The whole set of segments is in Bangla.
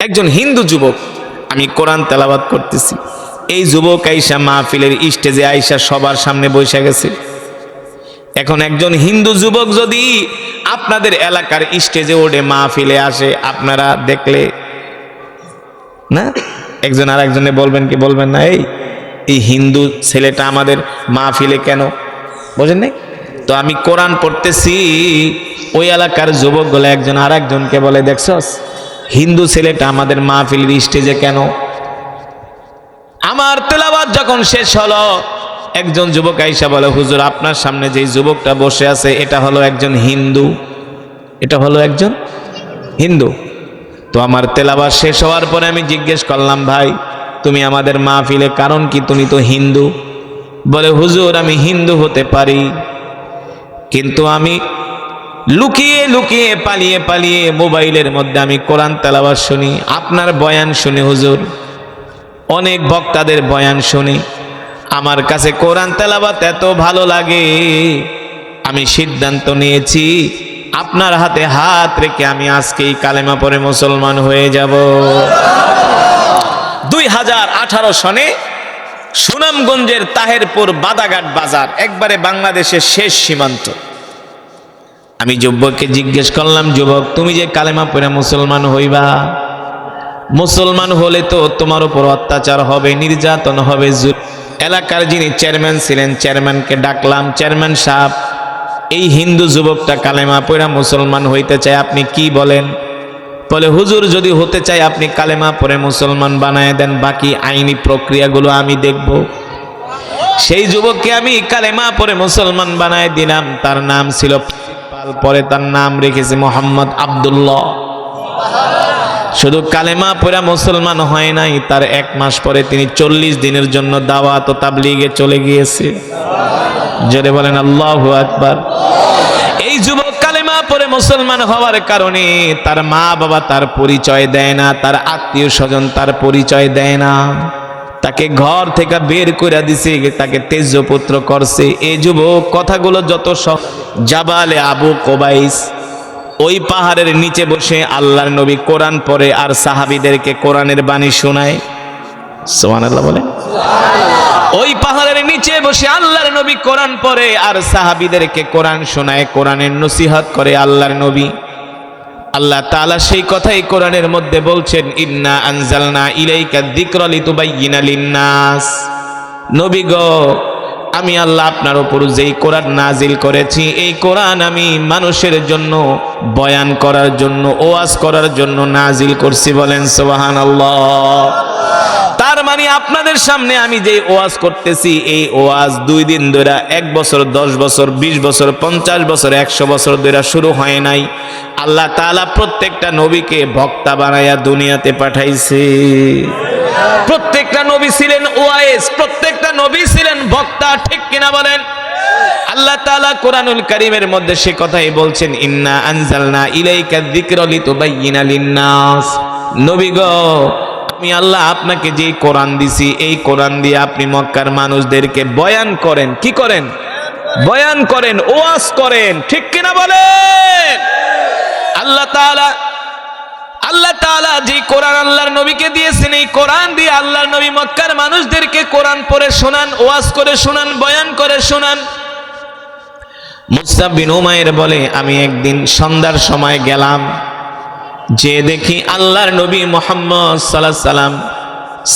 একজন হিন্দু যুবক, আমি কোরআন তেলাওয়াত করতেছি, এই যুবক আইসা মাহফিলের স্টেজে আইসা সবার সামনে বসে গেছে। এখন একজন হিন্দু যুবক যদি আপনাদের এলাকার স্টেজে ওঠে মাহফিলে আসে, আপনারা দেখলে না একজন আর একজনে বলবেন কি বলবেন না, এই হিন্দু ছেলেটা আমাদের মাহফিলে কেন, বোঝেন নাই? তো আমি কোরআন পড়তেছি, ওই এলাকার যুবকগুলো একজন আর একজনকে বলে, দেখছস হিন্দু ছেলেটা আমাদের মাহফিলের স্টেজে কেন? আমার তেলাওয়াত যখন শেষ হলো, একজন যুবক আইসা বলে, হুজুর আপনার সামনে যে যুবকটা বসে আছে এটা হলো একজন হিন্দু, এটা হলো একজন হিন্দু। তো আমার তেলাওয়াত শেষ হওয়ার পরে আমি জিজ্ঞেস করলাম, ভাই তুমি আমাদের মাহফিলে কারণ কি? তুমি তো হিন্দু। বলে, হুজুর আমি হিন্দু হতে পারি, কিন্তু আমি লুকিয়ে লুকিয়ে পালিয়ে পালিয়ে মোবাইলের মধ্যে আমি কোরআন তেলাওয়াত শুনি, আপনার বয়ান শুনি হুজুর, অনেক বক্তাদের বয়ান শুনি। আমার কাছে কোরআন তেলাওয়াত এত ভালো লাগে, আমি সিদ্ধান্ত নিয়েছি আপনার হাতে হাত রেখে আমি আজকেই কালেমা পড়ে মুসলমান হয়ে যাব। 2018 সনে সুনামগঞ্জের তাহেরপুর বাদাঘাট বাজার, একবারে বাংলাদেশের শেষ সীমান্ত। আমি যুবককে জিজ্ঞেস করলাম, যুবক তুমি যে কালেমা পড়ে মুসলমান হইবা, মুসলমান হলে তো তোমার উপর অত্যাচার হবে, নির্যাতন হবে। এলাকার যিনি চেয়ারম্যান ছিলেন, চেয়ারম্যানকে ডাকলাম, চেয়ারম্যান সাহেব এই হিন্দু যুবকটা কালেমা পড়ে মুসলমান হইতে চায়, আপনি কি বলেন? বলে, হুজুর যদি হতে চাই আপনি কালেমা পড়ে মুসলমান বানায় দেন, বাকি আইনি প্রক্রিয়াগুলো আমি দেখব। সেই যুবককে আমি কালেমা পড়ে মুসলমান বানায় দিলাম। তার নাম ছিল, পরে তার নাম রেখেছে মোহাম্মদ আব্দুল্লাহ। শুধু কালেমা পড়া মুসলমান হয় নাই, তার 1 মাস পরে তিনি 40 দিনের জন্য দাওয়াত ও তাবলীগে চলে গিয়েছে। জোরে বলেন আল্লাহু আকবার। এই যুবক কালেমা পড়ে মুসলমান হওয়ার কারণে তার মা বাবা তার পরিচয় দেয় না, তার আত্মীয় স্বজন তার পরিচয় দেয় না, তাকে ঘর থেকে বের করে দিছে, তাকে তেজপুত্র করছে। এই যুবক কথাগুলো যত সব জাবালে আবু কোবাইস, ওই পাহাড়ের নিচে বসে আল্লাহর নবী কোরআন পড়ে আর সাহাবীদেরকে কোরআনের বাণী শোনায়। সুবহানাল্লাহ বলে। ওই পাহাড়ের নিচে বসে আল্লাহর নবী কোরআন পড়ে আর সাহাবীদেরকে কোরআন শোনায়, কোরআনের নসিহত করে আল্লাহর নবী। আল্লাহ তাআলা সেই কথাই কোরআনের মধ্যে বলছেন, ইন্না আনজালনা ইলাইকা যিকরা লিতুবাইয়িনা লিন-নাস। নবী গো, আমি আল্লাহ আপনার উপর যেই কোরআন নাজিল করেছি, এই কোরআন আমি মানুষের জন্য বয়ান করার জন্য, ওয়াজ করার জন্য নাজিল করছি। বলেন সুবহানাল্লাহ। তার মানে আপনাদের সামনে আমি যে ওয়াজ করতেছি, এই ওয়াজ 2 দিন ধরে, 1 বছর, 10 বছর, 20 বছর, 50 বছর, 100 বছর ধরে শুরু হয় নাই। আল্লাহ তাআলা প্রত্যেকটা নবীকে বক্তা বানায়া দুনিয়াতে পাঠাইছে। প্রত্যেকটা নবী ছিলেন ওয়াইজ, প্রত্যেকটা নবী ছিলেন বক্তা, ঠিক কিনা বলেন? আল্লাহ তাআলা কোরআনুল কারীমের মধ্যে সে কথাই বলছেন, ইন্না আনজালনা ইলাইকা যিকরা লিতুবাইয়িনা লিন-নাস। নবী গো, আমি আল্লাহ আপনাকে যে কোরআন দিছি, এই কোরআন দিয়ে আপনি মক্কার মানুষদেরকে বয়ান করেন। কি করেন? বয়ান করেন, ওয়াজ করেন, ঠিক কিনা বলেন? আল্লাহ তাআলা যে কোরআন আল্লাহর নবীকে দিয়েছেন, এই কোরআন দিয়ে আল্লাহর নবী মক্কার মানুষদেরকে কোরআন পড়ে শোনান, ওয়াজ করে শোনান, বয়ান করে শোনান। মুসআব বিন উমাইর বলে, আমি একদিন সন্ধ্যার সময় গেলাম, যে দেখি আল্লাহর নবী মুহাম্মদ সাল্লাল্লাহু আলাইহি সাল্লাম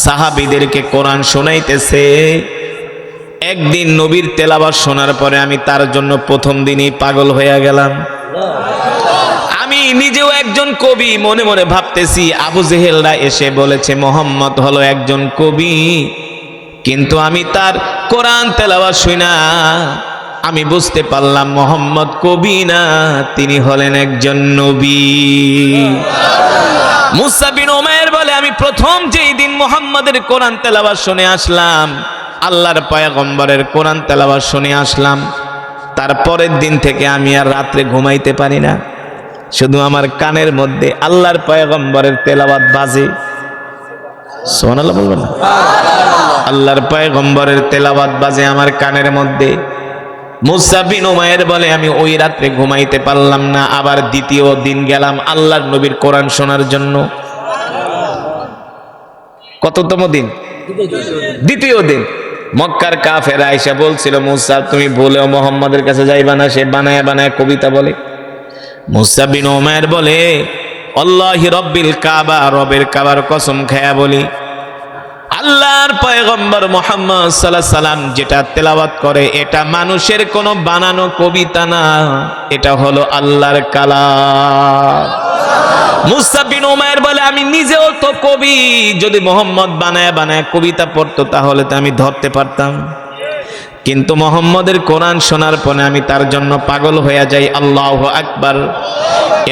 সাহাবীদেরকে কোরআন শোনাইতেছে। একদিন নবীর তেলাওয়াত শোনার পরে আমি তার জন্য প্রথম দিনই পাগল হয়ে গেলাম। আমি নিজেও একজন কবি, মনে মনে ভাবতেছি আবু জেহেলরা এসে বলেছে মুহাম্মদ হলো একজন কবি, কিন্তু আমি তার কোরআন তেলাওয়াত শুনা আমি বুঝতে পারলাম মুহাম্মদ কবি না, তিনি হলেন একজন নবী। মুসআব বিন উমাইর বলে, আমি প্রথম যেই দিন মুহাম্মাদের কোরআন তেলাওয়াত শুনে আসলাম, আল্লাহর পয়গম্বরের কোরআন তেলাওয়াত শুনে আসলাম, তারপরের দিন থেকে আমি আর রাত্রে ঘুমাইতে পারি না, শুধু আমার কানের মধ্যে আল্লাহর পয়গম্বরের তেলাওয়াত বাজে। সুবহানাল্লাহ বলবেন না? আল্লাহর পয়গম্বরের তেলাওয়াত বাজে আমার কানের মধ্যে। মুসআব বিন উমাইর বলে, আমি ওই রাত্রে ঘুমাইতে পারলাম না, আবার দ্বিতীয় দিন গেলাম আল্লাহর নবীর কোরআন শোনার জন্য। কততম দিন? দ্বিতীয় দিন। মক্কার কাফেররা এসে বলছিল, মুসা তুমি বলেও মোহাম্মদের কাছে যাইবা না, সে বানায় বানায় কবিতা বলে। মুসা বিন উমাইর বলে, আল্লাহি রব্বিল কাবা, রবের কাবার কসম খায়া বলি, আল্লাহর পয়গম্বর মুহাম্মদ সাল্লাল্লাহু আলাইহি সাল্লাম যেটা তেলাওয়াত করে এটা মানুষের কোনো বানানো কবিতা না, এটা হলো আল্লাহর কালাম। মুসা বিন উমাইর বলে, আমি নিজেও তো কবি, যদি মোহাম্মদ বানায় বানায় কবিতা পড়তো তাহলে তো আমি ধরতে পারতাম, কিন্তু মোহাম্মদের কোরআন শোনার পরে আমি তার জন্য পাগল হয়ে যাই। আল্লাহু আকবার।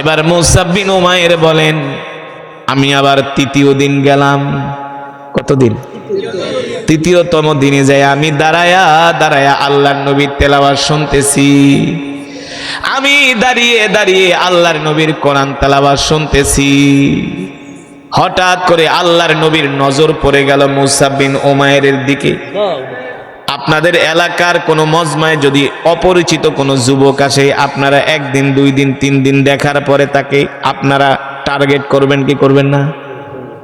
এবার মুসা বিন উমাইর বলেন, আমি আবার তৃতীয় দিন গেলাম। কতদিন? তৃতীয়তম দিনে যাই আমি দাঁড়ায়া দাঁড়ায়া আল্লাহর নবীর তেলাওয়াত শুনতেছি। আমি দাঁড়িয়ে দাঁড়িয়ে আল্লাহর নবীর কোরআন তেলাওয়াত শুনতেছি। হঠাৎ করে আল্লাহর নবীর নজর পড়ে গেল মুসা বিন উমাইরের দিকে। আপনাদের এলাকার কোনো মজমায় যদি অপরিচিত কোনো যুবক আসে, আপনারা একদিন, 2 দিন, 3 দিন দেখার পরে তাকে আপনারা টার্গেট করবেন কি করবেন না?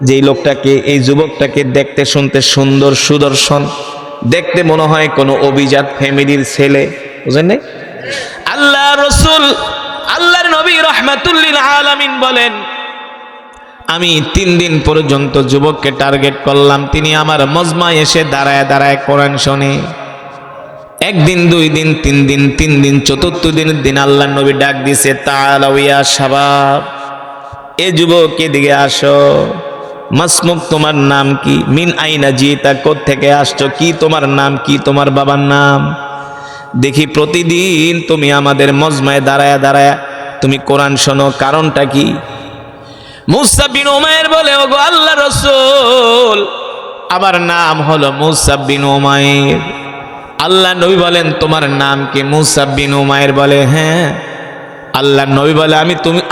যেই লোকটাকে, এই যুবকটাকে দেখতে শুনতে সুন্দর, সুদর্শন, দেখতে মনে হয় কোনো অভিজাত ফ্যামিলির ছেলে, বুঝেন নাই? আল্লাহ রাসূল, আল্লাহর নবী রাহমাতুল লিল আলামিন বলেন, আমি 3 দিন পর্যন্ত যুবককে টার্গেট করলাম, তিনি আমার মজমায় এসে দাঁড়ায় দাঁড়ায় কোরআন শোনে। 1 দিন, 2 দিন, 3 দিন, 3 দিন, চতুর্থ দিনের দিন আল্লাহর নবী ডাক দিছে, তাআলাউ ইয়া শাবাব, এ যুবক এদিকে আসো। মাসমুক, তোমার নাম কি? মিন আইনা জিতা, কোত্থেকে আসছো? কি তোমার নাম কি? তোমার বাবার নাম? দেখি প্রতিদিন তুমি আমাদের মজমায় দাঁড়ায় দাঁড়ায় তুমি কোরআন শোনো, কারণটা কি? মুসা বিন উমাইর বলে, ওগো আল্লাহর রাসূল, আমার নাম হলো মুসা বিন উমাইর। আল্লাহ নবী বলেন, তোমার নাম কি? মুসা বিন উমাইর বলে, হ্যাঁ। আল্লাহ নবী বলে,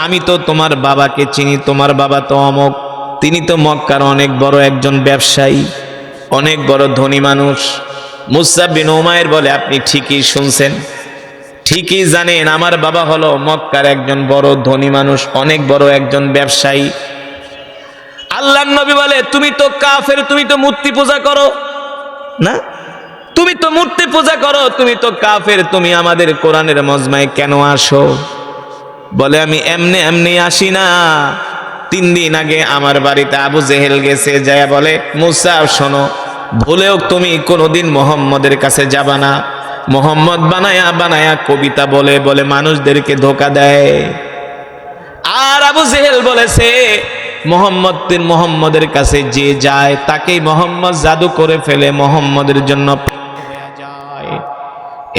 আমি তো তোমার বাবাকে চিনি, তোমার বাবা তো অমুক, তিনি তো মক্কার অনেক বড় একজন ব্যবসায়ী, অনেক বড় ধনী মানুষ। মুসা বিন উমাইর বলে, আপনি ঠিকই শুনছেন, ঠিকই জানেন, আমার বাবা হলো মক্কার একজন বড় ধনী মানুষ, অনেক বড় একজন ব্যবসায়ী। আল্লাহর নবী বলে, তুমি তো কাফের, তুমি তো মূর্তি পূজা করো না, তুমি তো মূর্তি পূজা করো, তুমি তো কাফের, তুমি আমাদের কোরআনের মজমায় কেন আসো? বলে, আমি এমনি এমনি আসি না। 3 দিন আগে আমার বাড়িতে আবু জেহেল গেছে, যায় বলে, মুসা শোনো, ভুলেও তুমি কোনোদিন মোহাম্মদের কাছে যাবা না, মোহাম্মদ বানায়া বানায়া কবিতা বলে বলে মানুষদেরকে ধোকা দেয়। আর আবু জেহেল বলেছে, মোহাম্মদের কাছে যে যায় তাকেই মোহাম্মদ জাদু করে ফেলে, মোহাম্মদের জন্য যায়।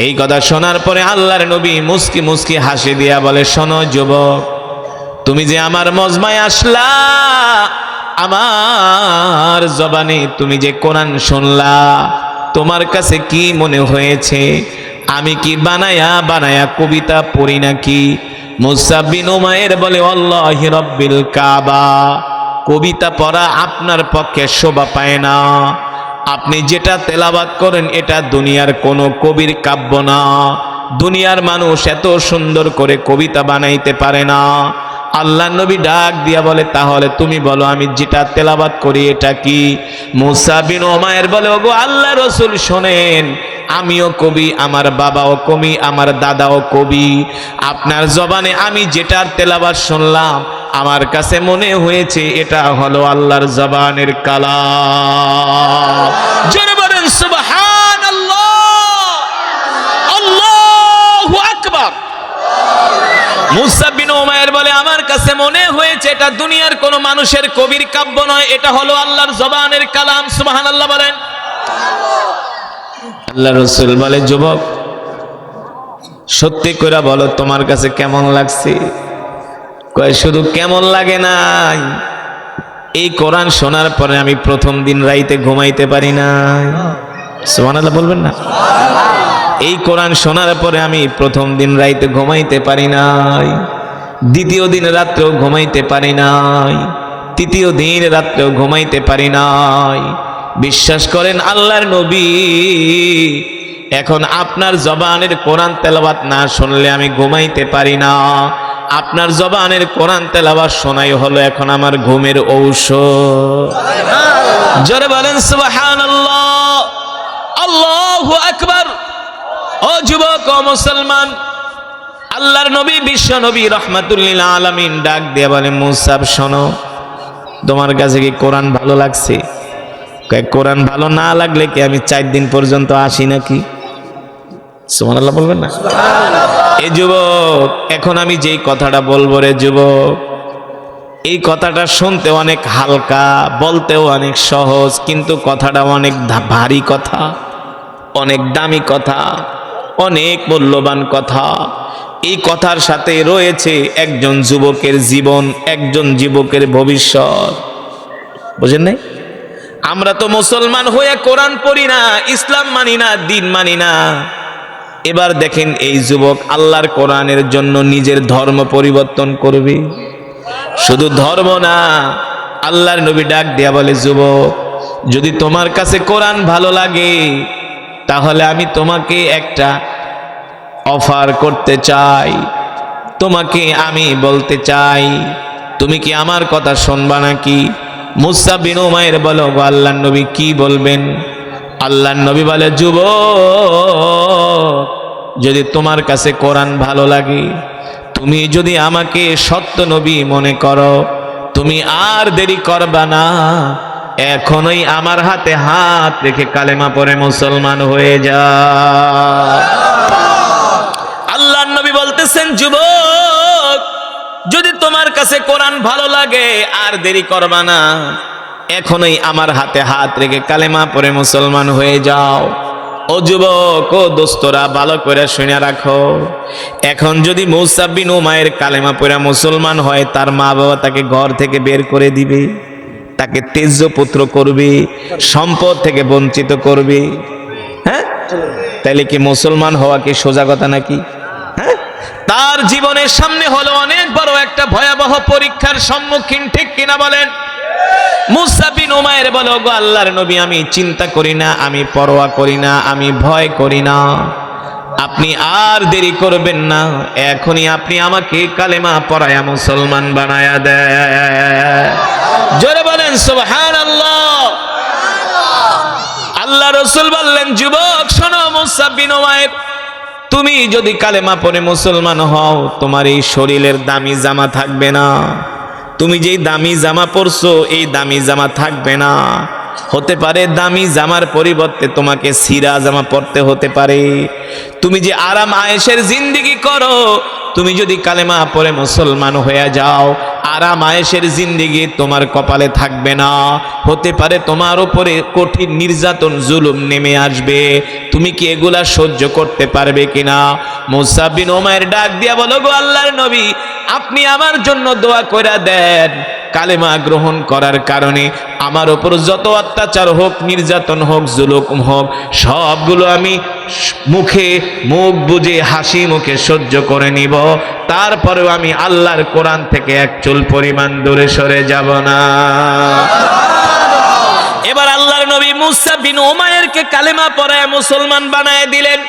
এই কথা শোনার পরে আল্লাহর নবী মুস্কি মুস্কি হাসি দিয়া বলে, শোনো যুবক, তুমি যে আমার মজমায় আসলা, আমার জবানে তুমি যে কোরআন শুনলা, তোমার কাছে কি মনে হয়েছে আমি কি বানায়া বানায়া কবিতা পড়ি নাকি? মুসা বিন উমাইর বলে, আল্লাহি রব্বিল কাবা, কবিতা পড়া আপনার পক্ষে শোভা পায় না, আপনি যেটা তেলাওয়াত করেন এটা দুনিয়ার কোনো কবির কাব্য না, দুনিয়ার মানুষ এত সুন্দর করে কবিতা বানাইতে পারে না। আল্লাহ নবী ডাক দিয়া বলে, তাহলে তুমি বলো আমি যেটা তেলাওয়াত করি এটা কি? মুসা বিন উমাইর বলে, ওগো আল্লাহ রাসূল শোনেন, আমিও কবি, আমার বাবাও কবি, আমার দাদাও কবি, আপনার জবানে আমি যেটার তেলাওয়াত শুনলাম আমার কাছে মনে হয়েছে এটা হলো আল্লাহর জবানের কালাম। জোরে বলেন সুবহানাল্লাহ, আল্লাহু আকবার। মুসা বিন উমাইর বলে, আমার কাছে মনে হয়েছে এটা দুনিয়ার কোন মানুষের কবির কাব্য নয়, এটা হলো আল্লাহর জবানের কালাম। সুবহানাল্লাহ বলেন। আল্লাহ রাসূল বলে, যুবক সত্যি করে বলো তোমার কাছে কেমন লাগছে? কয়, শুধু কেমন লাগে নাই, এই কোরআন শোনার পরে আমি প্রথম দিন রাইতে ঘুমাইতে পারি নাই। সুবহানাল্লাহ বলবেন না? এই কোরআন শোনার পরে আমি প্রথম দিন রাইতে ঘুমাইতে পারি নাই, দ্বিতীয় দিন রাত্রেও ঘুমাইতে পারি নাই, তৃতীয় দিন রাত্রেও ঘুমাইতে পারি নাই। বিশ্বাস করেন আল্লাহর নবী, এখন আপনার জবানের কোরআন তেলাওয়াত না শুনলে আমি ঘুমাইতে পারি না, আপনার জবানের কোরআন তেলাওয়াত শোনাই হলো এখন আমার ঘুমের ঔষধ। জোরে বলেন সুবহানাল্লাহ, আল্লাহু আকবার। ও যুবক, ও মুসলমান, আল্লাহর নবী, বিশ্ব নবী রাহমাতুল লিল আলামিন ডাক দিয়ে বলে, মুসাব শোনো, তোমার কাছে কি কোরআন ভালো লাগছে? কোরআন ভালো না লাগলে কি আমি 4 দিন পর্যন্ত আসি নাকি? সুবহানাল্লাহ বলবেন না? এ যুবক, এখন আমি যেই কথাটা বলবো রে যুবক, এই কথাটা শুনতে অনেক হালকা, বলতেও অনেক সহজ, কিন্তু কথাটা অনেক ভারী কথা, অনেক দামি কথা, অনেক মূল্যবান কথা। এই কথার সাথে রয়েছে একজন যুবকের জীবন, একজন যুবকের ভবিষ্যৎ। বুঝেন নাই? আমরা তো মুসলমান হয়ে কোরআন পড়ি না, ইসলাম মানি না, দিন মানি না। এবার দেখেন এই যুবক আল্লাহর কোরআনের জন্য নিজের ধর্ম পরিবর্তন করবে। শুধু ধর্ম না, আল্লাহর নবী ডাক দিয়া বলে, যুবক, যদি তোমার কাছে কোরআন ভালো লাগে তাহলে আমি তোমাকে একটা অফার করতে চাই, তোমাকে আমি বলতে চাই, তুমি কি আমার কথা শুনবা নাকি? মুসা বিন উমাইর বলো, আল্লাহর নবী কি বলবেন? আল্লাহর নবী বলে, যুবক, যদি তোমার কাছে কোরআন ভালো লাগে, তুমি যদি আমাকে সত্য নবী মনে করো, তুমি আর দেরি করবা না, এখনই আমার হাতে হাত রেখে কালেমা পড়ে মুসলমান হয়ে যা। আল্লাহর নবী বলতেছেন, যুবক, যদি তোমার কাছে কোরআন ভালো লাগে আর দেরি করবা না, এখনই আমার হাতে হাত রেখে কালেমা পড়ে মুসলমান হয়ে যাও। ও যুবক, ও দোস্তরা, ভালো করে শুনে রাখো, এখন যদি মুসা বিন উমাইর কালেমা পড়ে মুসলমান হয়, তার মা বাবা তাকে ঘর থেকে বের করে দিবে, তাকে তেজ্য পুত্র করবে, সম্পদ থেকে বঞ্চিত করবে। হ্যাঁ, তাইলে কি মুসলমান হওয়া কি সোজা কথা নাকি? হ্যাঁ, তার জীবনের সামনে হলো অনেক বড় একটা ভয়াবহ পরীক্ষার সম্মুখীন, ঠিক কিনা বলেন? মুসা বিন উমাইর বলো, গো আল্লাহর নবী, আমি চিন্তা করি না, আমি পরোয়া করি না, আমি ভয় করি না, আপনি আর দেরি করবেন না, এখনই আপনি আমাকে কালেমা পড়ায়া মুসলমান বানায়া দেন। জোরে বলেন সুবহানাল্লাহ। আল্লাহ রাসূল বললেন, যুবক শোনো, মুসা বিন উমাইর, তুমি যদি কালেমা পড়ে মুসলমান হও, তোমার এই শরীরের দামি জামা থাকবে না, তুমি যেই দামি জামা পরছো এই দামি জামা থাকবে না, হতে পারে দামি জামার পরিবর্তে তোমাকে ছিঁড়া জামা পরতে হতে পারে। তুমি যে আরাম আয়েশের জিন্দেগি করো, তুমি যদি কালেমা পড়ে মুসলমান হয়ে যাও, আরাম আয়েশের জিন্দেগি তোমার কপালে থাকবে না, হতে পারে তোমার উপরে কঠিন নির্যাতন জুলুম নেমে আসবে। তুমি কি এগুলা সহ্য করতে পারবে কিনা? মুসা বিন উমাইর ডাক দিয়া বলো, গো আল্লাহর নবী, আপনি আমার জন্য দোয়া কইরা দেন, কালেমা গ্রহণ করার কারণে আমার উপর যত অত্যাচার হোক, নির্যাতন হোক, জুলুম হোক, সবগুলো আমি মুখ বুজে হাসি মুখে সহ্য করে নিব, তারপরেও আমি আল্লাহর কোরআন থেকে এক চুল পরিমাণ দূরে সরে যাব না। এবার আল্লাহর নবী মুসা বিন উমাইরকে কালেমা পড়ায় মুসলমান বানায় দিলেন।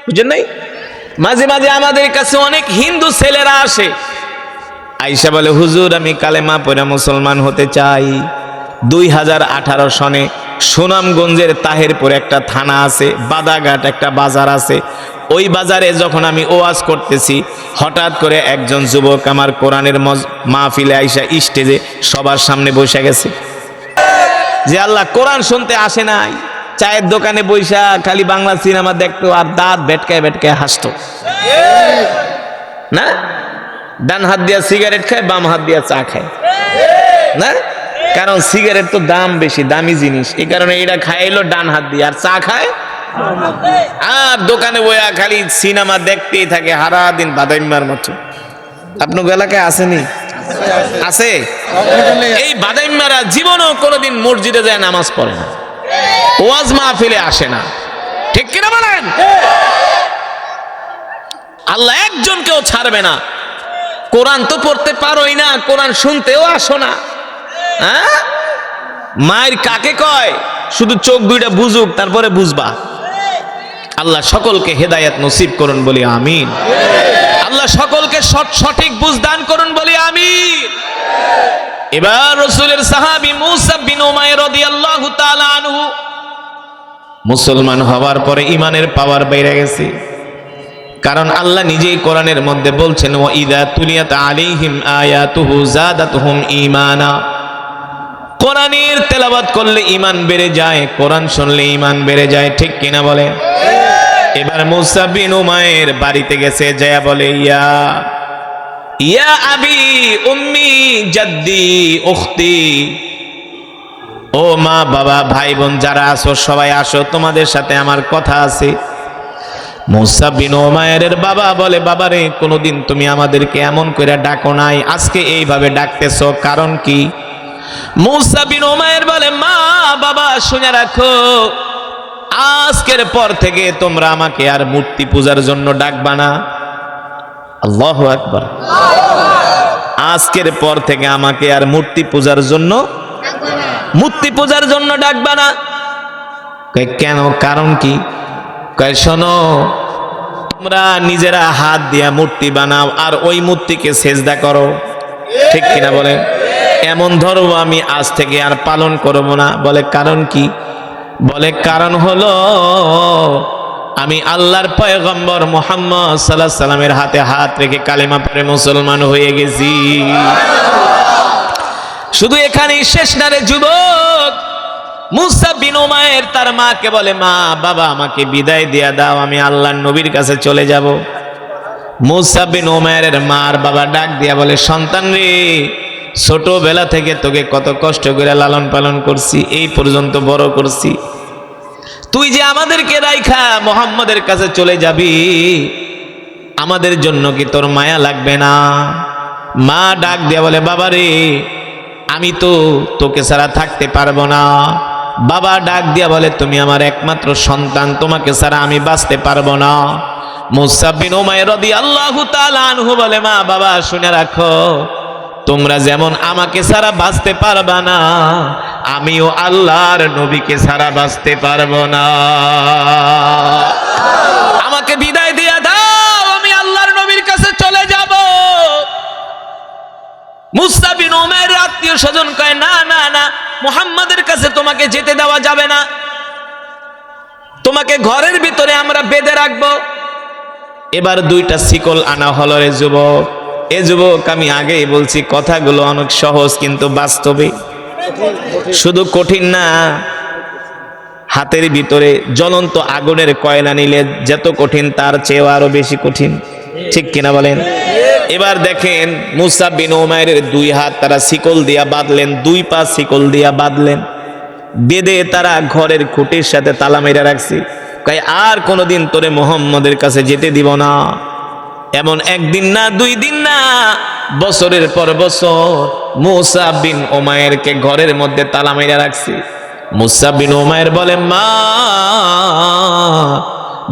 বুঝেন নাই? মাঝে মাঝে আমাদের কাছে অনেক হিন্দু ছেলেরা আসে, আয়েশা বলে, হুজুর, আমি কালেমা পড়ে মুসলমান হতে চাই। 2018 সনে সুনামগঞ্জের তাহেরপুর একটা থানা আছে, বাদাঘাট একটা বাজার আছে, ওই বাজারে যখন আমি ওয়াজ করতেছি, হঠাৎ করে একজন যুবক আমার কোরআনের মাহফিলে আইসা স্টেজে সবার সামনে বসে গেছে। যে আল্লাহ কোরআন শুনতে আসে নাই, চায়ের দোকানে বইসা খালি বাংলা সিনেমা দেখতো আর দাঁত বেটকায় বেটকায় হাসতো না? ডান হাত দিয়া সিগারেট খায়, বাম হাত দিয়া চা খায় না? কারণ সিগারেট তো দাম বেশি, দামি জিনিস, এই কারণে এটা খাইলো ডান হাত দিয়ে, আর চা খায় আর দোকানে বইয়া খালি সিনেমা দেখতেই থাকে সারা দিন বাদাইম্মার মতো। আপনার এলাকায় আসেনি? আছে। এই বাদাইম্মারা জীবনও কোনোদিন মসজিদে যায় নামাজ পড়ে না, ওয়াজ মাহফিলে আসে না, ঠিক কিনা বলেন? আল্লাহ একজনকেও ছাড়বে না। কোরআন তো পড়তে পারোই না, কোরআন শুনতেও আসো না, হ্যাঁ? মায়ের কাকে কয়? শুধু চোখ দুইটা বুঝুক, তারপরে বুঝবা। আল্লাহ সকলকে হেদায়েত নসিব করুন, বলি আমিন। আল্লাহ সকলকে সঠিক বুঝ দান করুন, বলি আমিন। এবার রাসূলের সাহাবী মুসা বিন উমাইর রাদিয়াল্লাহু মুসলমান হওয়ার পরে ইমানের পাওয়ার বেড়ে গেছে। কারণ আল্লাহ নিজেই কোরআনের মধ্যে বলছেন, ওয়া ইযা তুলিয়াত আলাইহিম আয়াতুহু যাদাতুহুম ঈমানা। কোরআনের তেলাওয়াত করলে ঈমান বেড়ে যায়, কোরআন শুনলে ঈমান বেড়ে যায়, ঠিক কিনা বলে? এবার মুসা বিন উমাইর বাড়িতে গেছে, যায় বলে, ইয়া আবি উম্মি জাদ্দি উখতি, ও মা বাবা ভাই বোন যারা আসো সবাই আসো, তোমাদের সাথে আমার কথা আছে। মুসা বিন উমাইরের বাবা বলে, বাবারে কোনোদিন তুমি আমাদেরকে এমন করে ডাকো নাই, আজকে এইভাবে ডাকতেছো, কারণ কি? মুসা বিন উমাইর বলে, মা বাবা শুনে রাখো, আজকের পর থেকে তোমরা আমাকে আর মূর্তি পূজার জন্য ডাকবা না। আল্লাহু আকবার। আজকের পর থেকে আমাকে আর মূর্তি পূজার জন্য ডাকবা না। কেন, কারণ কি? শোনো, তোমরা নিজেরা হাত দিয়া মূর্তি বানাও আর ওই মূর্তিকে সেজদা করো, ঠিক কিনা বলেন? এমন ধর্ম আমি আজ থেকে আর পালন করব না। বলে কারণ কি? বলে কারণ হলো আমি আল্লাহর পয়গম্বর মুহাম্মদ সাল্লাল্লাহু আলাইহি সাল্লামের হাতে হাত রেখে কালেমা পড়ে মুসলমান হয়ে গেছি। শুধু এখানেই শেষ না রে যুবক। মুসা বিন উমাইর তার মাকে বলে, মা বাবা আমাকে বিদায় দিয়া দাও, আমি আল্লাহর নবীর কাছে চলে যাব। মুসা বিন উমাইরের মার বাবা ডাক দিয়া বলে, সন্তান রে, ছোটবেলা থেকে তোকে কত কষ্ট করে লালন পালন করছি, এই পর্যন্ত বড় করছি, তুই যে আমাদেরকে রাইখা মুহাম্মদের কাছে চলে যাবি, আমাদের জন্য কি তোর মায়া লাগবে না? মা ডাক দিয়া বলে, বাবা রে, আমি তো তোকে ছাড়া থাকতে পারবো না। বাবা ডাক দিয়া বলে, তুমি আমার একমাত্র সন্তান, তোমাকে ছাড়া আমি বাঁচতে পারবো না। মুসা বিন উমাইর রাদিয়াল্লাহু তাআলা আনহু বলে, মা বাবা শুনে রাখো, তোমরা যেমন আমাকে ছাড়া বাঁচতে পারবা না, আমিও আল্লাহর নবীকে ছাড়া বাঁচতে পারবো না। আমাকে বিদায় দিয়া দাও, আমি আল্লাহর নবীর কাছে চলে যাব। মুসা বিন উমাইর আত্মীয় স্বজন কয়, না না না, মুহাম্মাদের কাছে তোমাকে যেতে দেওয়া যাবে না, তোমাকে ঘরের ভিতরে আমরা বেঁধে রাখবো। এবার দুইটা শিকল আনা হলো। রে যুবক, এ যুবক, আমি আগেই বলছি কথাগুলো অনেক সহজ, কিন্তু বাস্তবে শুধু কঠিন না। হাতের ভিতরে জ্বলন্ত আগুনের কয়লা নিলে যত কঠিন, তার চেয়েও আরো বেশি কঠিন, ঠিক কিনা বলেন? এবার দেখেন, মুসা বিন উমাইরের দুই হাত তারা শিকল দিয়া বাঁধলেন, দুই পা শিকল দিয়া বাঁধলেন, বেঁধে তারা ঘরের খুঁটির সাথে তালা মেরে রাখছি। কয়, আর কোনোদিন তোরে মুহাম্মদের কাছে যেতে দিব না। এমন একদিন না, দুই দিন না, বছরের পর বছর মুসা বিন উমাইরকে ঘরের মধ্যে তালা মেরে রাখছি। মুসা বিন উমাইর বলে, মা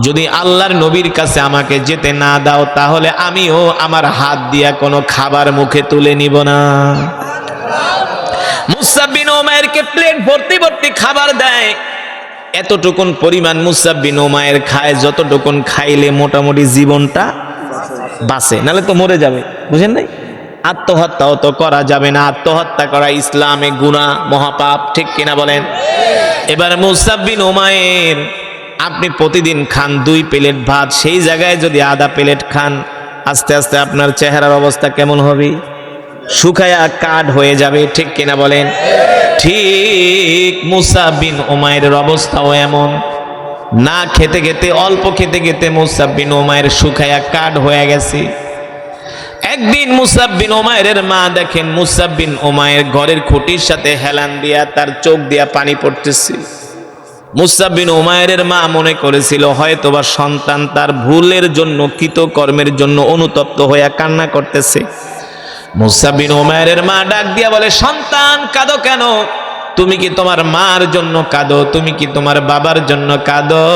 যদি আল্লাহর নবীর কাছে আমাকে যেতে না দাও, তাহলে আমিও আমার হাত দিয়া কোনো খাবার মুখে তুলে নিব না। মুসা বিন উমাইরকে প্লেট ভর্তি ভর্তি খাবার দেয়। এতটুকুন পরিমাণ মুসা বিন উমাইর খায়, যতটুকুন খাইলে মোটামুটি জীবনটা বাঁচে, নাহলে তো মরে যাবে, বুঝেন নাই? আত্মহত্যাও তো করা যাবে না, আত্মহত্যা করা ইসলামে গুনাহ, মহাপাপ, ঠিক কিনা বলেন? এবার মুসা বিন উমাইর, আপনি প্রতিদিন খান 2 প্লেট ভাত, সেই জায়গায় যদি আধা প্লেট খান, আস্তে আস্তে আপনার চেহারার অবস্থা কেমন হবে? শুকায়া কাঠ হয়ে যাবে, ঠিক কিনা বলেন? ঠিক মুসা বিন উমাইরের অবস্থাও এমন। না খেতে খেতে, অল্প খেতে খেতে মুসা বিন উমাইর শুকায়া কাঠ হয়ে গেছে। একদিন মুসা বিন উমাইরের মা দেখেন মুসা বিন উমাইর ঘরের খুঁটির সাথে হেলান দিয়া তার চোখ দিয়া পানি পড়তেছে। মুসা বিন উমাইরের মা মনে করেছিল হয়তোবা সন্তান তার ভুলের জন্য, কৃতকর্মের জন্য অনুতপ্ত হইয়া কান্না করতেছে। মুসা বিন উমাইরের মা ডাক দিয়া বলে, সন্তান কাঁদো কেন? তুমি কি তোমার মার জন্য কাঁদো? তুমি কি তোমার বাবার জন্য কাঁদো?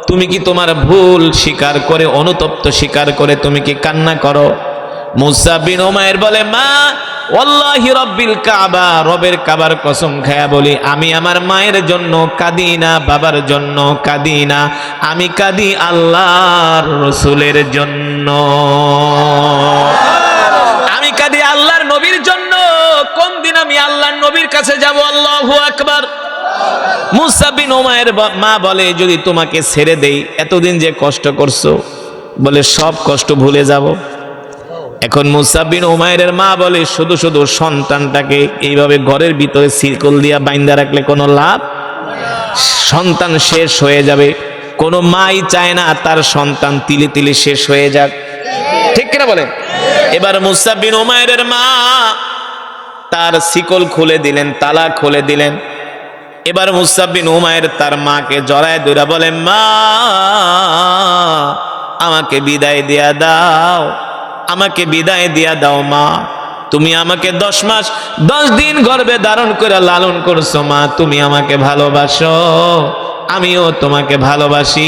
তুমি কি তোমার ভুল স্বীকার করে, অনুতপ্ত স্বীকার করে তুমি কি কান্না করো? মুসা বিন উমাইর বলে, মা ওয়াল্লাহি রব্বিল কাবা, রবের কাবার কসম খায়া বলি, আমি আমার মায়ের জন্য কাঁদি না, বাবার জন্য কাঁদি না, আমি কাঁদি আল্লাহর রাসূলের জন্য, আমি কাঁদি আল্লাহর নবীর জন্য। কোন দিন আমি আল্লাহর নবীর কাছে যাব? আল্লাহু আকবার। মুসাব বিন উমাইর মা বলে, যদি তোমাকে ছেড়ে দেই, এতদিন যে কষ্ট করছো, বলে সব কষ্ট ভুলে যাব। এখন মুসাব বিন উমাইরের মা বলে, শুধু শুধু সন্তানটাকে এইভাবে ঘরের ভিতরে শিকল দিয়া বাইন্ধা রাখলে কোনো লাভ, সন্তান শেষ হয়ে যাবে। কোনো মাই চায় না তার সন্তান তিলে তিলে শেষ হয়ে যাক, ঠিক কিনা বলেন? এবার মুসাব বিন উমাইরের মা তার শিকল খুলে দিলেন, তালা খুলে দিলেন। এবার মুসাব বিন উমাইর তার মাকে জড়ায় ধরে বলে, মা আমাকে বিদায় দিয়া দাও, আমাকে বিদায় দিয়া দাও মা। তুমি আমাকে 10 মাস 10 দিন গর্ভে ধারণ করে লালন করছো মা, তুমি আমাকে ভালোবাসো, আমিও তোমাকে ভালোবাসি।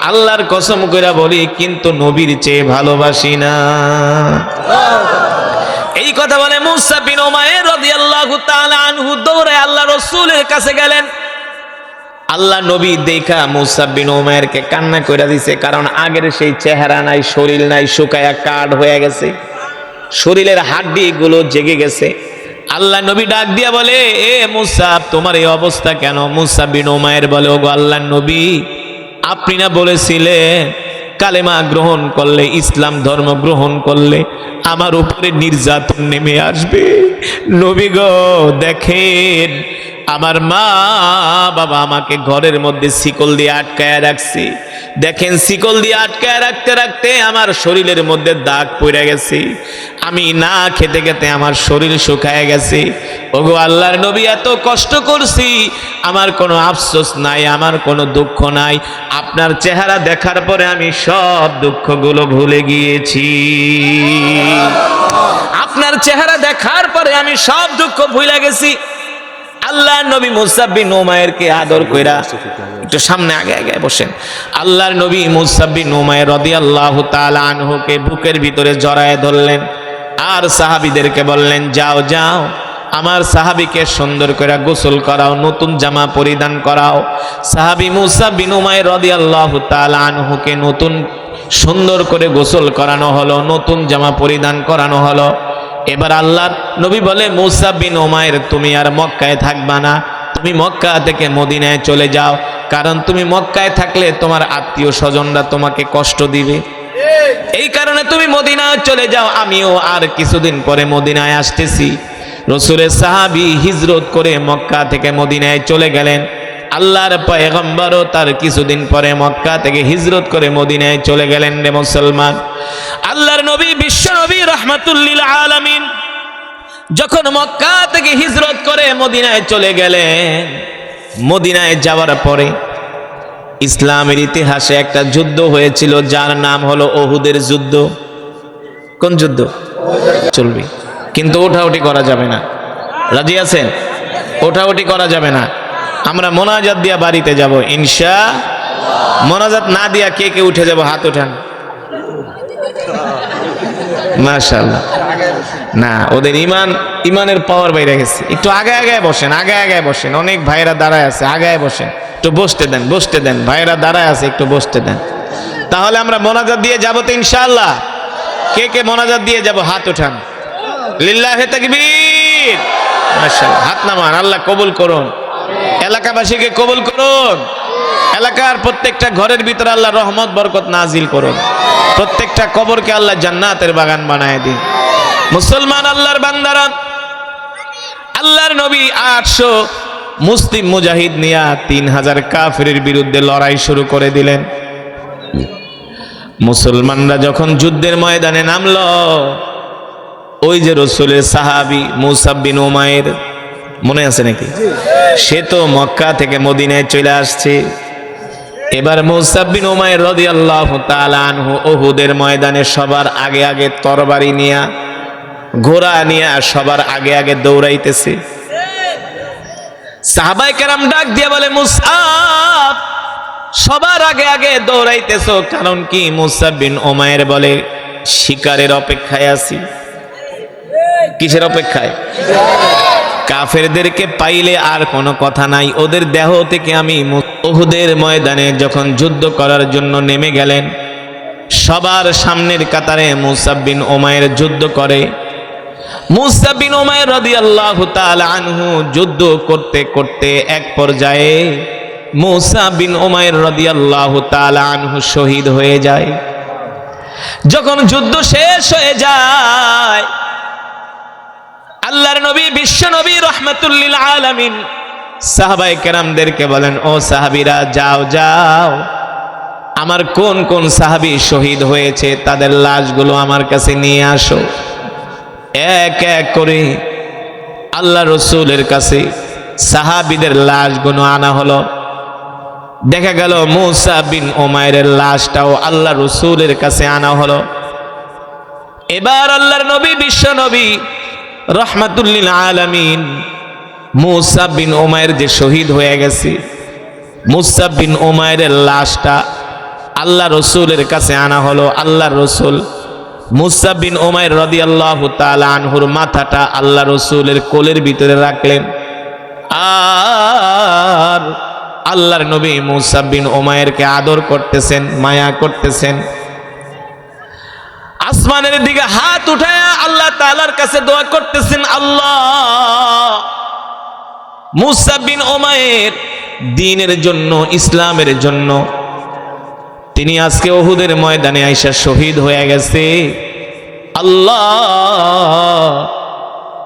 আল্লাহর কসম করে বলি, কিন্তু নবীর চেয়ে ভালোবাসি না। এই কথা বলে মুসাব বিন উমাইর রাদিয়াল্লাহু তাআলা আনহু দৌড়ে আল্লাহ রাসূলের কাছে গেলেন। আল্লাহ নবী দেখা মুসাব বিন উমাইরকে কান্না করে দিছে, কারণ আগের সেই চেহারা নাই, শরীর নাই, শুকায়া কাঠ হয়ে গেছে, শরীরের হাড্ডি গুলো জেগে গেছে। আল্লাহ নবী ডাক দিয়া বলে, এ মুসাব, তোমার এই অবস্থা কেন? মুসাব বিন উমাইর বলে, ওগো আল্লাহর নবী, আপনি না বলেছিলেন কালেমা গ্রহণ করলে, ইসলাম ধর্ম গ্রহণ করলে আমার উপরে নির্যাতন নেমে আসবে। নবী গো, দেখেন আমার মা বাবা আমাকে ঘরের মধ্যে শিকল দিয়ে আটকায় রাখছে, দেখেন শিকল দিয়ে আটকায় রাখতে রাখতে আমার শরীরের মধ্যে দাগ পড়ে গেছে, আমি না খেতে খেতে আমার শরীর শুকায় গেছে। ওগো আল্লাহর নবী, এত কষ্ট করছি, আমার কোনো আফসোস নাই, আমার কোনো দুঃখ নাই, আপনার চেহারা দেখার পরে আমি সব দুঃখগুলো ভুলে গিয়েছি। আপনার চেহারা দেখার পরে আমি সব দুঃখ ভুলে গেছি। আল্লাহর নবী মুসাব বিন উমাইরকে আদর কইরা, একটু সামনে আগে আগে বসেন, আল্লাহর নবী মুসাব বিন উমাইর রাদিয়াল্লাহু তাআলা আনহুকে বুকের ভিতরে জড়ায় ধরলেন, আর সাহাবীদেরকে বললেন, যাও যাও আমার সাহাবীকে সুন্দর করে গোসল করাও, নতুন জামা পরিধান করাও। সাহাবী মুসাব বিন উমাইর রাদিয়াল্লাহু তাআলা আনহুকে নতুন সুন্দর করে গোসল করানো হলো, নতুন জামা পরিধান করানো হলো। এবার আল্লাহর নবী বলে, মুসাব বিন উমাইর, তুমি আর মক্কায় থাকবা না, তুমি মক্কা থেকে মদিনায় চলে যাও, কারণ তুমি মক্কায় থাকলে তোমার আত্মীয় স্বজনরা তোমাকে কষ্ট দিবে, এই কারণে তুমি মদিনায় চলে যাও, আমিও আর কিছুদিন পরে মদিনায় আসতেছি। রাসূলের সাহাবী হিজরত করে মক্কা থেকে মদিনায় চলে গেলেন। আল্লাহর পয়গম্বরও তার কিছুদিন পরে মক্কা থেকে হিজরত করে মদিনায় চলে গেলেন। রে মুসলমান, আল্লাহর নবী বিশ্ব নবী রাহমাতুল লিল আলামিন যখন মক্কা থেকে হিজরত করে মদিনায় চলে গেলেন, মদিনায় যাওয়ার পরে ইসলামের ইতিহাসে একটা যুদ্ধ হয়েছিল, যার নাম হলো উহুদের যুদ্ধ। কোন যুদ্ধ? চলবে, কিন্তু ওঠাউঠি করা যাবে না। রাজি আছেন? ওঠাউঠি করা যাবে না। আমরা মোনাজাত দিয়া বাড়িতে যাব ইনশাআল্লাহ। মোনাজাত না দিয়া কে কে উঠে যাব? হাত উঠান। মাশাআল্লাহ। না, ওদের ইমানের পাওয়ার বাইরে গেছে। একটু আগে আগে বসেন, আগে আগে বসেন, অনেক ভাইরা দাঁড়ায় আছে, আগে বসেন, একটু বসতে দেন, বসতে দেন, ভাইরা দাঁড়ায় আছে, একটু বসতে দেন। তাহলে আমরা মোনাজাত দিয়ে যাব তো ইনশাআল্লাহ। কে কে মোনাজাত দিয়ে যাব? হাত উঠান। লিল্লাহে তাকবীর। মাশাআল্লাহ, হাত নামান। আল্লাহ কবুল করুন, এলাকাবাসীকে কবুল করুন, এলাকার প্রত্যেকটা ঘরের ভিতরে আল্লাহ রহমত বরকত নাজিল করুন, প্রত্যেকটা কবরকে আল্লাহ জান্নাতের বাগান বানায় দিন। মুসলমান আল্লাহর বান্দারা, আল্লাহর নবী 800 মুসলিম মুজাহিদ নিয়া 3000 কাফিরের বিরুদ্ধে লড়াই শুরু করে দিলেন। মুসলমানরা যখন যুদ্ধের ময়দানে নামলো, ওই যে রাসূলের সাহাবী মুসাব বিন উমাইর, মনে আছে নাকি? সে তো মক্কা থেকে মদিনায় চলে আসছে। এবার মুসাব বিন উমাইর রাদিয়াল্লাহু তাআলা আনহু উহুদের ময়দানে সবার আগে আগে তরবারি নিয়া, ঘোড়া নিয়া সবার আগে আগে দৌড়াইতেছে। সাহাবায়ে কেরাম ডাক দিয়ে বলে, মুসাব, সবার আগে আগে দৌড়াইতেছো কারণ কি? মুসাব বিন উমাইর বলে, শিকারের অপেক্ষায় আছি। কিসের অপেক্ষায়? কাফেরদেরকে পাইলে আর কোনো কথা নাই, ওদের দেহ থেকে আমি। উহুদের ময়দানে যখন যুদ্ধ করার জন্য নেমে গেলেন, সবার সামনের কাতারে মুসাব বিন উমাইর যুদ্ধ করে। মুসা বিন উমাইর রাদিয়াল্লাহু তাআলা আনহু যুদ্ধ করতে করতে এক পর্যায়ে মুসা বিন উমাইর রাদিয়াল্লাহু তাআলা আনহু শহীদ হয়ে যায়। যখন যুদ্ধ শেষ হয়ে যায়, আল্লাহর নবী বিশ্ব নবী রাহমাতুল লিল আলামিন সাহাবায়ে কেরামদেরকে বলেন, ও সাহাবীরা যাও যাও, আমার কোন কোন সাহাবী শহীদ হয়েছে তাদের লাশগুলো আমার কাছে নিয়ে আসো। এক এক করে আল্লাহ রসুলের কাছে সাহাবীদের লাশগুলো আনা হলো। দেখা গেল মুসা বিন উমাইরের লাশটাও আল্লাহ রসুলের কাছে আনা হলো। এবার আল্লাহর নবী বিশ্ব নবী রাহমাতুল লিল আলামিন মুসা বিন উমাইর যে শহীদ হয়ে গেছে, মুসা বিন উমাইরের লাশটা আল্লাহ রসুলের কাছে আনা হলো। আল্লাহ রসুল মুসা বিন উমাইর রাদিয়াল্লাহু তাআলা আনহুর মাথাটা আল্লাহ রসুলের কোলের ভিতরে রাখলেন। আর আল্লাহর নবী মুসা বিন উমাইরকে আদর করতেছেন, মায়া করতেছেন। আসমানের দিকে হাত উঠায়া আল্লাহ তাআলার কাছে দোয়া করতেছেন, আল্লাহ মুসা বিন উমাইর দ্বীনের জন্য, ইসলামের জন্য তিনি আজকে উহুদের ময়দানে আইসা শহীদ হয়ে গেছে। আল্লাহ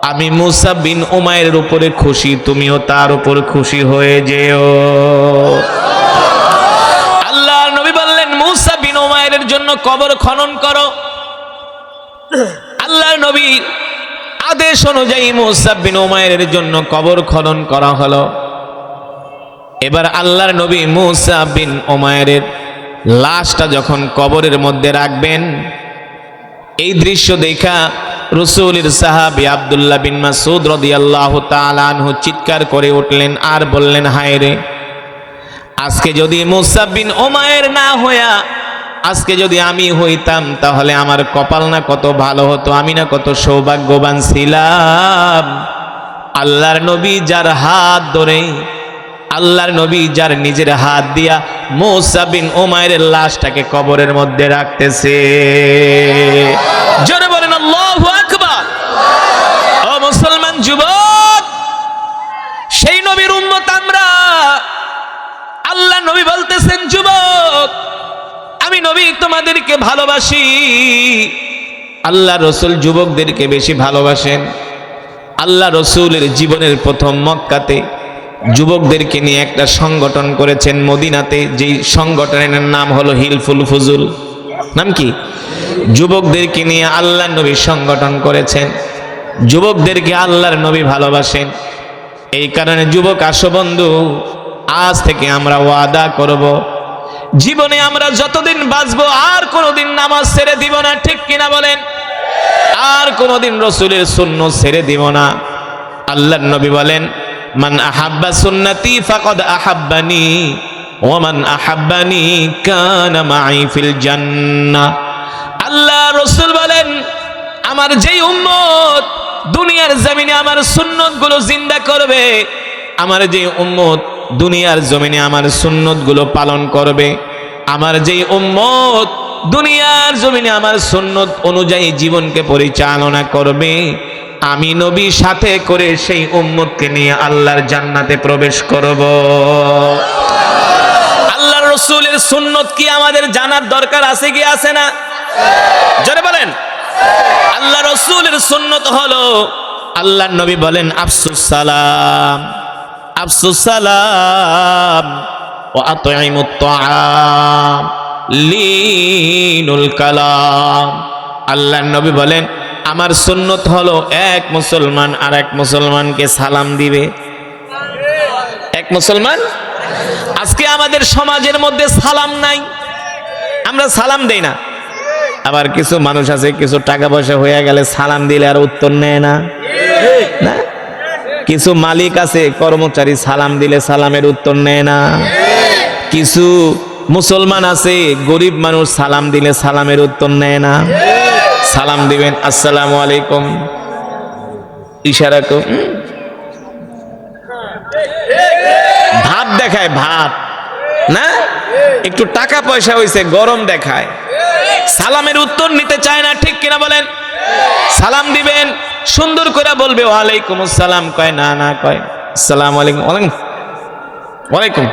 আমি মুসা বিন উমাইরের উপরে খুশি, তুমিও তার উপর খুশি হয়ে যেও। আল্লাহর নবী বললেন, মুসা বিন উমাইরের জন্য কবর খনন করো। আল্লাহর নবীর আদেশ অনুযায়ী মুসা বিন উমাইরের জন্য কবর খনন করা হলো। এবার আল্লাহর নবী মুসা বিন উমাইরের লাশটা যখন কবরের মধ্যে রাখবেন, এই দৃশ্য দেখা রাসূলের সাহাবী আব্দুল্লাহ বিন মাসউদ রাদিয়াল্লাহু তাআলা আনহু চিৎকার করে উঠলেন আর বললেন, হায় রে, আজকে যদি মুসা বিন উমাইর না হইয়া আজকে যদি আমি হইতাম তাহলে আমার কপাল না কত ভালো হতো, আমি না কত সৌভাগ্যবান ছিলাম। আল্লাহর নবী যার হাত ধরে, আল্লাহর নবী যার নিজের হাত দিয়া মুসা বিন উমাইরের লাশটাকে কবরের মধ্যে রাখতেছে। জোরে বলেন আল্লাহু আকবার। ও মুসলমান যুবক, সেই নবীর উম্মত আমরা। আল্লাহ নবী বলতেছেন, যুবক আমি নবী তোমাদেরকে ভালোবাসি। আল্লাহ রসুল যুবকদেরকে বেশি ভালোবাসেন। আল্লাহ রসুলের জীবনের প্রথম মক্কাতে যুবকদেরকে নিয়ে একটা সংগঠন করেছেন মদিনাতে, যেই সংগঠনের নাম হলো হিলফুল ফুজুল। নাম কি? যুবকদেরকে নিয়ে আল্লাহর নবী সংগঠন করেছেন। যুবকদেরকে আল্লাহর নবী ভালোবাসেন। এই কারণে যুবক আসো বন্ধু, আজ থেকে আমরা ওয়াদা করব, জীবনে আমরা যতদিন বাঁচবো আর কোনোদিন নামাজ ছেড়ে দিব না। ঠিক কিনা বলেন? আর কোনোদিন রসুলের সুন্নাত ছেড়ে দিব না। আল্লাহর নবী বলেন, মান আহাব্বা সুন্নতি ফাকাদ আহাব্বানি ওয়া মান আহাব্বানি কানা মাই ফিল জান্নাহ। আল্লাহ রাসূল বলেন, আমার যেই উম্মত দুনিয়ার জমিনে আমার সুন্নতগুলো জিন্দা করবে, আমার যেই উম্মত দুনিয়ার জমিনে আমার সুন্নতগুলো পালন করবে, আমার যেই উম্মত দুনিয়ার জমিনে আমার সুন্নত অনুযায়ী জীবনকে পরিচালনা করবে, আমি নবী সাথে করে সেই উম্মতকে নিয়ে আল্লাহর জান্নাতে প্রবেশ করব। আল্লাহর রাসূলের সুন্নত কি আমাদের জানার দরকার আছে কি আছে না? জোরে বলেন। আল্লাহ রাসূলের সুন্নত হলো, আল্লাহর নবী বলেন, আফসুস সালাম, আফসুস সালাম ওয়া আতঈমুত তাআম লিনুল কালাম। আল্লাহর নবী বলেন, আমার সুন্নত হলো এক মুসলমান আর এক মুসলমানকে সালাম দিবে। এক মুসলমান, আজকে আমাদের সমাজের মধ্যে সালাম নাই, আমরা সালাম দেই না। আবার কিছু মানুষ আছে, কিছু টাকা পয়সা হয়ে গেলে সালাম দিলে আর উত্তর নেয় না। না, কিছু মালিক আছে, কর্মচারী সালাম দিলে সালামের উত্তর নেয় না। কিছু মুসলমান আছে, গরিব মানুষ সালাম দিলে সালামের উত্তর নেয় না। সালাম দিবেন, আসসালামু আলাইকুম, ইশারা কর, ভাব দেখায়, ভাব না, একটু টাকা পয়সা হইছে, গরম দেখায়, সালামের উত্তর নিতে চায় না। ঠিক কিনা বলেন? সালাম দিবেন, সুন্দর করে বলবে ওয়ালাইকুম আসসালাম, কয় না না, কয় আসসালামু আলাইকুম, ওয়ালাইকুম।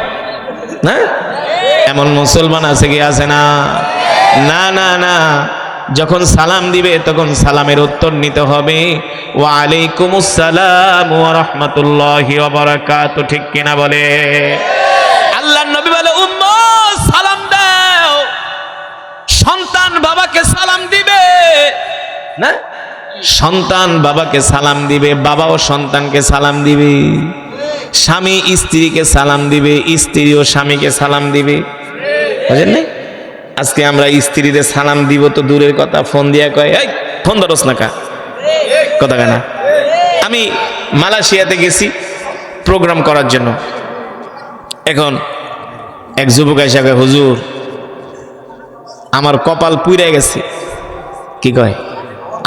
না, এমন মুসলমান আছে কি? আছে না? না না না, যখন সালাম দিবে তখন সালামের উত্তর নিতে হবে ওয়ালাইকুম আসসালাম ওয়া রাহমাতুল্লাহি ওয়া বারাকাতুহু। ঠিক কিনা বলে? আল্লাহর নবী বলে উম্মত সালাম দাও। সন্তান বাবাকে সালাম দিবে না, সন্তান বাবাকে সালাম দিবে, বাবাও সন্তানকে সালাম দিবে, স্বামী স্ত্রীকে সালাম দিবে, স্ত্রীও স্বামীকে সালাম দিবে। বুঝেন না? আজকে আমরা স্ত্রীদের সালাম দিব তো দূরের কথা, ফোন দিয়া কয় এই ফোন ধরস না, কা কথা কেনা। আমি মালয়েশিয়াতে গেছি প্রোগ্রাম করার জন্য। এখন এক যুবক এসে কয় হুজুর আমার কপাল পুড়ে গেছে। কি কয়?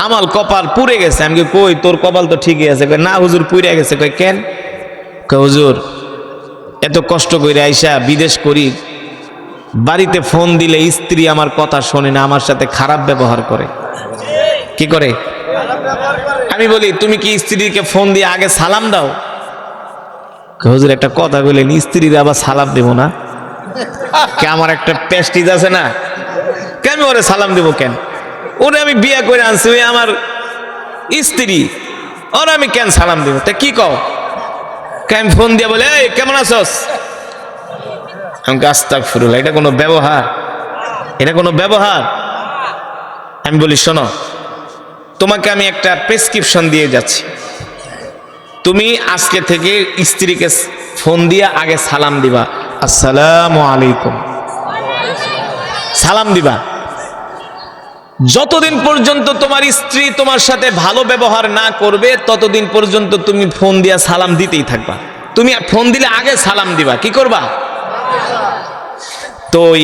আমার কপাল পুড়ে গেছে। আমি কই তোর কপাল তো ঠিকই আছে। কয় না হুজুর পুড়ে গেছে। কয় কেন? কয় হুজুর এত কষ্ট করে আইসা বিদেশ করি, বাড়িতে ফোন দিলে স্ত্রী আমার কথা শোনে না, আমার সাথে খারাপ ব্যবহার করে। কি করে? আমি বলি তুমি কি স্ত্রীকে ফোন দিয়ে আগে সালাম দাও? হুজুর একটা কথা বললেন, স্ত্রীর আবার সালাম দেবো না? কে আমার একটা প্রেস্টিজ আছে না, কেন ওরে সালাম দেবো কেন? ওরে আমি বিয়ে করে আনছি, ওই আমার স্ত্রী, ওরে আমি কেন সালাম দেবো? তা কি কও? কেন ফোন দিয়ে বলে এই কেমন আছস? আমি আস্তাগফিরুল্লাহ, এটা কোনো ব্যবহার? এটা কোনো ব্যবহার? আমি বলি শোনো, তোমাকে আমি একটা প্রেসক্রিপশন দিয়ে যাচ্ছি, তুমি আজকে থেকে স্ত্রীকে ফোন দিয়ে আগে সালাম দিবা, আসসালামু আলাইকুম, সালাম দিবা। যতদিন পর্যন্ত তোমার স্ত্রী তোমার সাথে ভালো ব্যবহার না করবে ততদিন পর্যন্ত তুমি ফোন দিয়া সালাম দিতেই থাকবা। তুমি ফোন দিলে আগে সালাম দিবা। কি করবা? তো ওই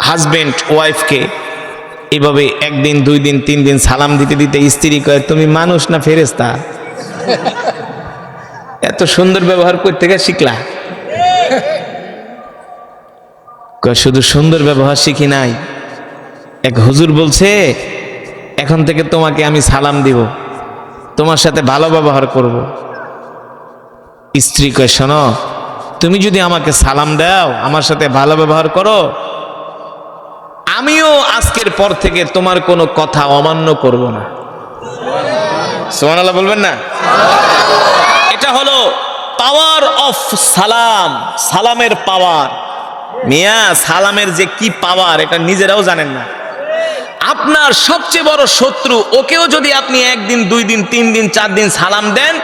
হাজবেন্ড ওয়াইফকে এইভাবে একদিন দুই দিন তিন দিন সালাম দিতে দিতে স্ত্রী কয় তুমি মানুষ না ফেরেশতা? এত সুন্দর ব্যবহার করতে গিয়ে শিখলা? কয় শুধু সুন্দর ব্যবহার শিখি নাই, এক হুজুর বলছে এখন থেকে তোমাকে আমি সালাম দিব, তোমার সাথে ভালো ব্যবহার করব। স্ত্রী কয় শোনো, তুমি যদি আমাকে সালাম দাও, আমার সাথে ভালো ব্যবহার করো, আমিও আজকের পর থেকে তোমার কোনো কথা অমান্য করব না। সুবহানাল্লাহ বলবেন না? এটা হলো পাওয়ার অফ সালাম, সালামের পাওয়ার। মিয়া সালামের যে কি পাওয়ার এটা নিজেরাও জানেন না। আপনার সবচেয়ে বড় শত্রু, ওকেও যদি আপনি একদিন দুই দিন তিন দিন চার দিন সালাম দেন,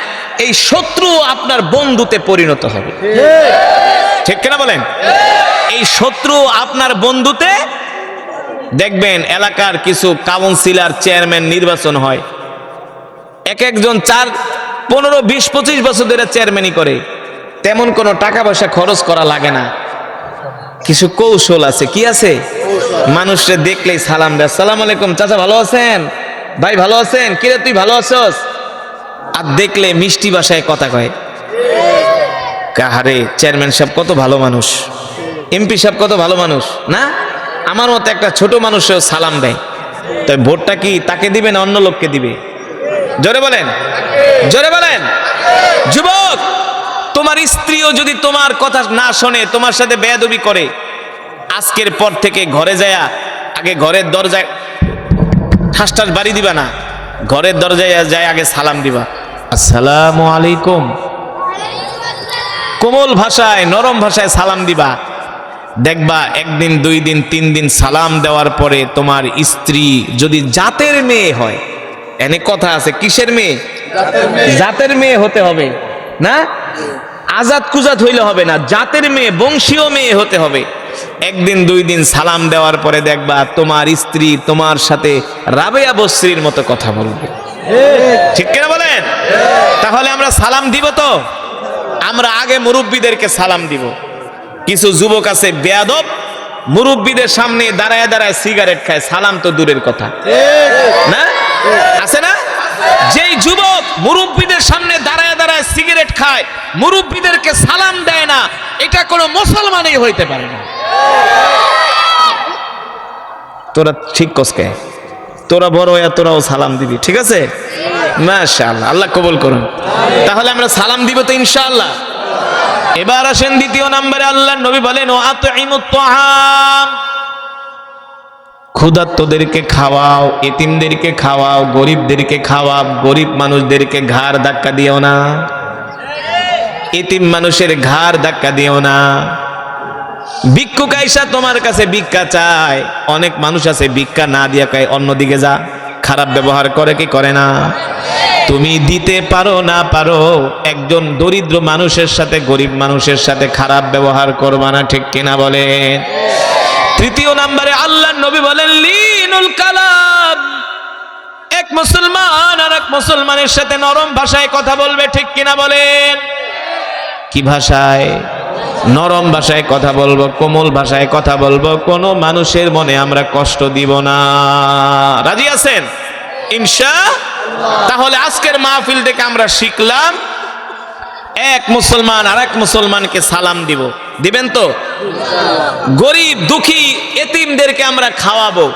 এই শত্রু আপনার বন্ধুতে পরিণত হবে। ঠিক কিনা বলেন? এই শত্রু আপনার বন্ধুতে, দেখবেন এলাকার কিছু কাউন্সিলর চেয়ারম্যান নির্বাচন হয়, এক একজন 4, 15, 20, 25 বছর ধরে চেয়ারম্যানই করে, তেমন কোনো টাকা পয়সা খরচ করা লাগে না, কিছু কৌশল আছে। কি আছে? মানুষকে দেখলেই সালাম দেয়, আসসালামু আলাইকুম চাচা ভালো আছেন, ভাই ভালো আছেন, কিরে তুই ভালো আছস? আর দেখলে মিষ্টি ভাষায় কথা কয়। কাহারে চেয়ারম্যান সাহেব কত ভালো মানুষ, এমপি সাহেব কত ভালো মানুষ না? আমার মতো একটা ছোট মানুষও সালাম দেয়। তাই ভোটটা কি তাকে দিবে না অন্য লোককে দিবে? জোরে বলেন, জোরে বলেন। যুবক, তোমার স্ত্রীও যদি তোমার কথা না শোনে, তোমার সাথে বেয়াদবি করে, আজকের পর থেকে ঘরে যায়া আগে ঘরের দরজায় ঠাস ঠাস বাড়ি দিবা না, ঘরের দরজায় যায় আগে সালাম দিবা, আসসালামু আলাইকুম। কোমল ভাষায় নরম ভাষায় সালাম দিবা। দেখবা একদিন দুই দিন তিন দিন সালাম দেওয়ার পরে তোমার স্ত্রী যদি জাতের মেয়ে হয়, এনে কথা আছে কিসের মেয়ে? জাতের মেয়ে হতে হবে না, আজাদ কুজাত হইলে হবে না, জাতের মেয়ে, বংশীয় মেয়ে হতে হবে। একদিন দুই দিন সালাম দেওয়ার পরে দেখবা তোমার স্ত্রী তোমার সাথে রাবেয়া বসরির মতো কথা বলবে। ঠিক কিনা বলেন? তাহলে আমরা সালাম দিব তো? আমরা আগে মুরব্বীদেরকে সালাম দিব। কিছু যুবক আছে বেয়াদব, মুরব্বীদের সামনে দাঁড়ায় দাঁড়ায় সিগারেট খায়, সালাম তো দূরের কথা না? আছে না? যেই যুবক মুরব্বীদের সামনে দাঁড়ায় দাঁড়ায় সিগারেট খায়, মুরব্বীদেরকে সালাম দেয় না, এটা কোনো মুসলমানই হইতে পারে না। তোরা ঠিক কসকে, তোরা বড় হয়ে তোরাও সালাম দিবি, ঠিক আছে? মাশাআল্লাহ, আল্লাহ কবুল করুন। তাহলে আমরা সালাম দিব তো ইনশাআল্লাহ। এবার আসেন দ্বিতীয় নম্বরে, আল্লাহর নবী বলেন ও আতঈমুত তাআম, ক্ষুধার্তদেরকে খাওয়াও, এতিমদেরকে খাওয়াও, গরিবদেরকে খাওয়াও। গরিব মানুষদেরকে ঘাড় ধাক্কা দিও না, এতিম মানুষের ঘাড় ধাক্কা দিও না। ভিক্ষুক আইসা তোমার কাছে ভিক্ষা চায়, অনেক মানুষ আছে ভিক্ষা না দিয়া কয় অন্যদিকে যা, খারাপ ব্যবহার করে কি করে না? তুমি দিতে পারো না পারো, একজন দরিদ্র মানুষের সাথে গরিব মানুষের সাথে খারাপ ব্যবহার করবা না, ঠিক কিনা বলেন? তৃতীয় নম্বরে আল্লাহর নবী বলেন লিনুল কালাম, এক মুসলমান আর এক মুসলমানের সাথে নরম ভাষায় কথা বলবে, ঠিক কিনা বলেন? কি ভাষায়? নরম ভাষায় কথা বলবো, কোমল ভাষায় কথা বলবো, কোনো মানুষের মনে আমরা কষ্ট দিব না। রাজি আছেন ইনশাআল্লাহ? তাহলে আজকের মাহফিল থেকে আমরা শিখলাম এক মুসলমান আর এক মুসলমানকে সালাম দিব, দিবেন তো? গরিব দুঃখী এতিমদেরকে আমরা খাওয়াবো,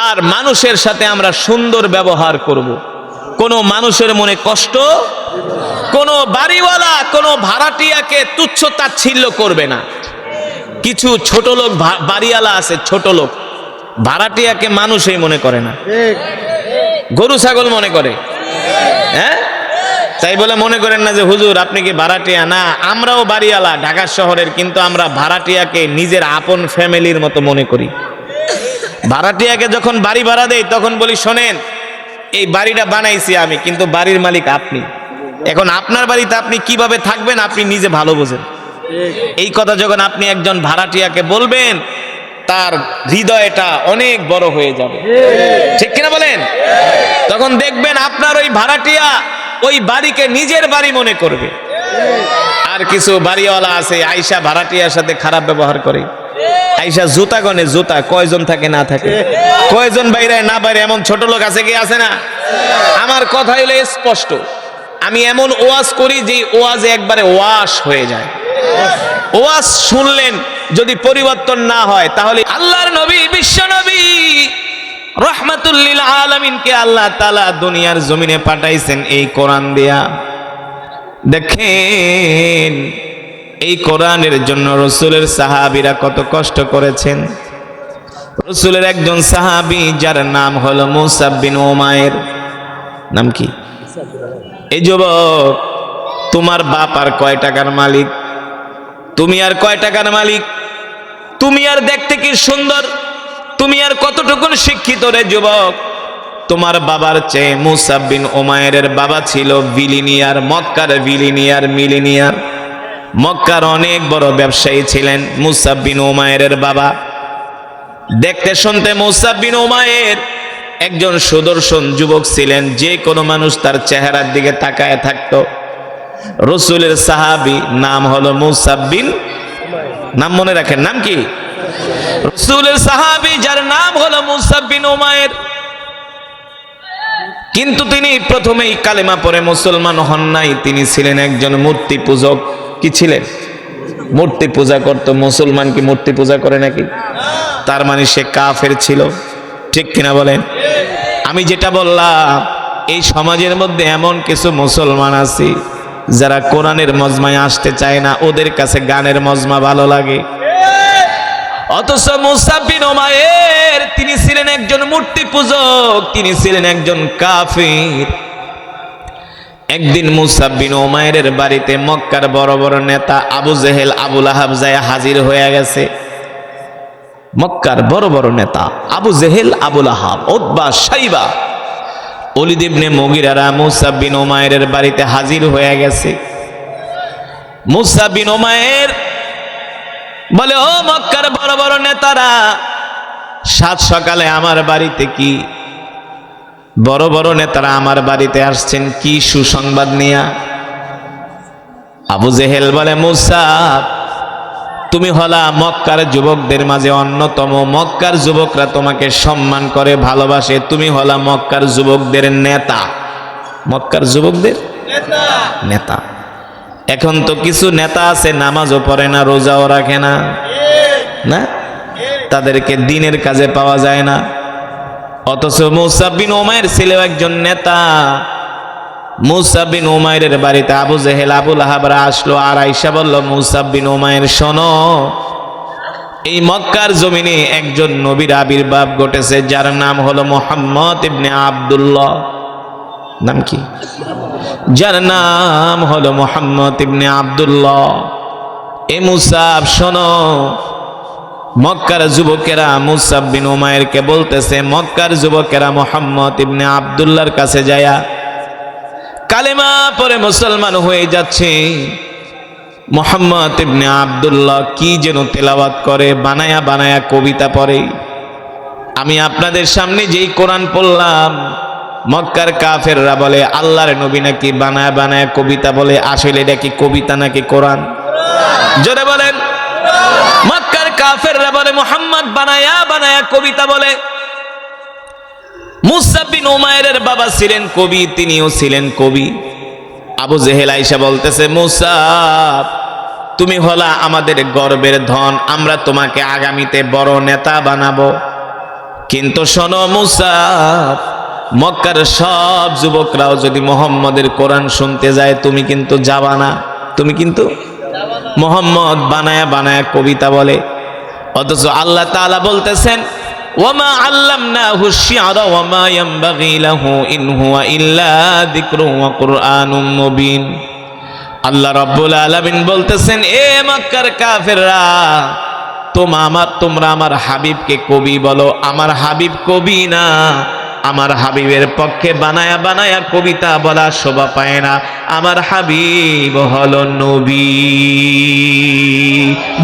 আর মানুষের সাথে আমরা সুন্দর ব্যবহার করব। কোনো মানুষের মনে কষ্ট, কোনো বাড়িওয়ালা কোনো ভাড়াটিয়াকে তুচ্ছ তাচ্ছিল্য করবে না। কিছু ছোট লোক বাড়িওয়ালা আছে, ছোট লোক ভাড়াটিয়াকে মানুষই মনে করে না, গরু ছাগল মনে করে। হ্যাঁ, তাই বলে মনে করেন না যে হুজুর আপনি কি ভাড়াটিয়া? না, আমরাও বাড়িওয়ালা ঢাকা শহরের, কিন্তু আমরা ভাড়াটিয়াকে নিজের আপন ফ্যামিলির মতো মনে করি। ভাড়াটিয়াকে যখন বাড়ি ভাড়া দেই তখন বলি শোনেন, এই বাড়িটা বানাইছি আমি, কিন্তু বাড়ির মালিক আপনি। এখন আপনার বাড়িতে আপনি কিভাবে থাকবেন আপনি নিজে ভালো বোঝেন। এই কথা যখন আপনি একজন ভাড়াটিয়াকে বলবেন, তার হৃদয়টা অনেক বড় হয়ে যাবে, ঠিক কিনা বলেন? তখন দেখবেন আপনার ওই ভাড়াটিয়া ওই বাড়িকে নিজের বাড়ি মনে করবে। আর কিছু বাড়িওয়ালা আছে আইসা ভাড়াটিয়ার সাথে খারাপ ব্যবহার করে, আইসা জুতা গনে, জুতা কয়জন থাকে না থাকে, কয়জন বাইরে না বাইরে, এমন ছোট লোক আছে কি আছে না? আমার কথা হইলে স্পষ্ট, আমি এমন ওয়াজ করি যে ওয়াজে একবারে ওয়াশ হয়ে যায়। ওয়াজ শুনলেন, যদি পরিবর্তন না হয় তাহলে আল্লাহর নবী বিশ্ব নবী রাহমাতুল লিল আলামিনকে আল্লাহ তাআলা দুনিয়ার জমিনে পাঠাইছেন এই কোরআন দিয়া। দেখেন এই কোরআনের জন্য রাসূলের সাহাবীরা কত কষ্ট করেছেন। রাসূলের একজন সাহাবী যার নাম হলো মুসাব বিন উমাইর, নাম কি? এই যুবক, তোমার বাপ আর কয় টাকার মালিক? তুমি আর কয় টাকার মালিক? তুমি আর দেখতে কি সুন্দর? তুমি আর কতটুকু শিক্ষিত রে যুবক? তোমার বাবার চেয়ে মুসাব বিন উমাইরের বাবা ছিল বিলিনিয়ার, মক্কার বিলিনিয়ার, মিলিনিয়ার। মক্কার অনেক বড় ব্যবসায়ী ছিলেন মুসাব বিন উমাইরের বাবা। দেখতে শুনতে মুসাব বিন উমাইর একজন সুদর্শন যুবক ছিলেন, যে কোনো মানুষ তার চেহারার দিকে তাকায় থাকতো। রাসূলের সাহাবী নাম হলো মুসাব বিন, নাম মনে রাখেন, নাম কি? রাসূলের সাহাবী যার নাম হলো মুসাব বিন উমাইর। কিন্তু তিনি প্রথমেই কালেমা পড়ে মুসলমান হন নাই, তিনি ছিলেন একজন মূর্তি পূজক। কি ছিলেন? মূর্তি পূজা করত। মুসলমান কি মূর্তি পূজা করে নাকি? তার মানে সে কাফের ছিল, ঠিক কিনা বলেন? আমি যেটা বললাম, এই সমাজের মধ্যে এমন কিছু মুসলমান আছে যারা কোরআনের মজমায় আসতে চায় না, ওদের কাছে গানের মজমা ভালো লাগে। অথচ মুসাব বিন উমাইর তিনি ছিলেন একজন মূর্তি পূজক, তিনি ছিলেন একজন কাফির। একদিন মুসাব বিন উমাইরের বাড়িতে মক্কার বড় বড় নেতা আবু জেহেল, আবু লাহাব যায় হাজির হয়ে গেছে। মক্কার বড় বড় নেতা আবু জেহেল, আবু লাহাব, উতবা, শাইবা, ওলীদ ইবনে মুগীরারা মুসাব বিন উমাইরের বাড়িতে হাজির হয়ে গেছে। মুসাব বিন উমাইর বলে, ও মক্কার বড় বড় নেতারা, সাত সকালে আমার বাড়িতে কি বড় বড় নেতারা আমার বাড়িতে আসছেন, কি সুসংবাদ নিয়া? আবু জেহেল বলে, মুসাব, তুমি হলা মক্কার যুবকদের মাঝে অন্যতম, মক্কার যুবকরা তোমাকে সম্মান করে, ভালোবাসে, তুমি হলা মক্কার যুবকদের নেতা। মক্কার যুবকদের নেতা। এখন তো কিছু নেতা আছে নামাজও পড়ে না, রোজাও রাখে না, না, তাদেরকে দিনের কাজে পাওয়া যায় না। অথচ মুসাব বিন উমাইর ছিল একজন নেতা, মুসাব বিন উমাইরের বাড়িতে আবু জেহেল আবু লাহাবরা আসলো, আর আয়েশা বলল, মুসাব বিন উমাইর শোনো, এই মক্কার জমিনে একজন নবীর আবির্ভাব ঘটেছে, যার নাম হলো মুহাম্মদ ইবনে আব্দুল্লাহ। নাম কি? যার নাম হলো মুহাম্মদ ইবনে আব্দুল্লাহ। এ মুসাব শোনো, মক্কার যুবকেরা মুসাব বিন উমাইরকে বলতেছে, মক্কার যুবকেরা মুহাম্মদ ইবনে আব্দুল্লাহর কাছে যায়া কালেমা পরে মুসলমান হয়ে যাচ্ছে। মুহাম্মদ ইবনে আব্দুল্লাহ কি যেন তেলাওয়াত করে, বানায়া বানায়া কবিতা পড়ে। আমি আপনাদের সামনে যেই কোরআন পড়লাম, মক্কার কাফেররা বলে আল্লাহর নবী নাকি বানায়া বানায়া কবিতা বলে। আসলে এটা কি কবিতা নাকি কোরআন? জোরে বলেন। মক্কার কাফেররা বলে মুহাম্মদ বানায়া বানায়া কবিতা বলে। মুসাব বিন উমাইরের বাবা ছিলেন কবি, তিনিও ছিলেন কবি। আবু জেহেল আয়েশা বলতেছে, মুসাব তুমি হলা আমাদের গর্বের ধন, আমরা তোমাকে আগামীতে বড় নেতা বানাবো। কিন্তু শোনো মুসাব, মক্কার সব যুবকরাও যদি মুহাম্মদের কোরআন শুনতে যায়, তুমি কিন্তু যাবা না। তুমি কিন্তু মুহাম্মদ বানায়া বানায়া কবিতা বলে। অথচ আল্লাহ তাআলা বলতেছেন, ওয়ামা আল্লামনাহু শি'রা ওয়ামা ইয়ানবাগি লাহু ইন হুয়া ইল্লা যিকরুন ওয়া কুরআনুম মুবিন। আল্লাহ রাব্বুল আলামিন বলতেছেন, এ মক্কার কাফেররা, তোমরা আমার হাবিবকে কবি বলো। আমার হাবিব কবি না। আমার হাবিবের পক্ষে বানায়া বানায়া কবিতা বলা শোভা পায় না। আমার হাবিব হলো নবী।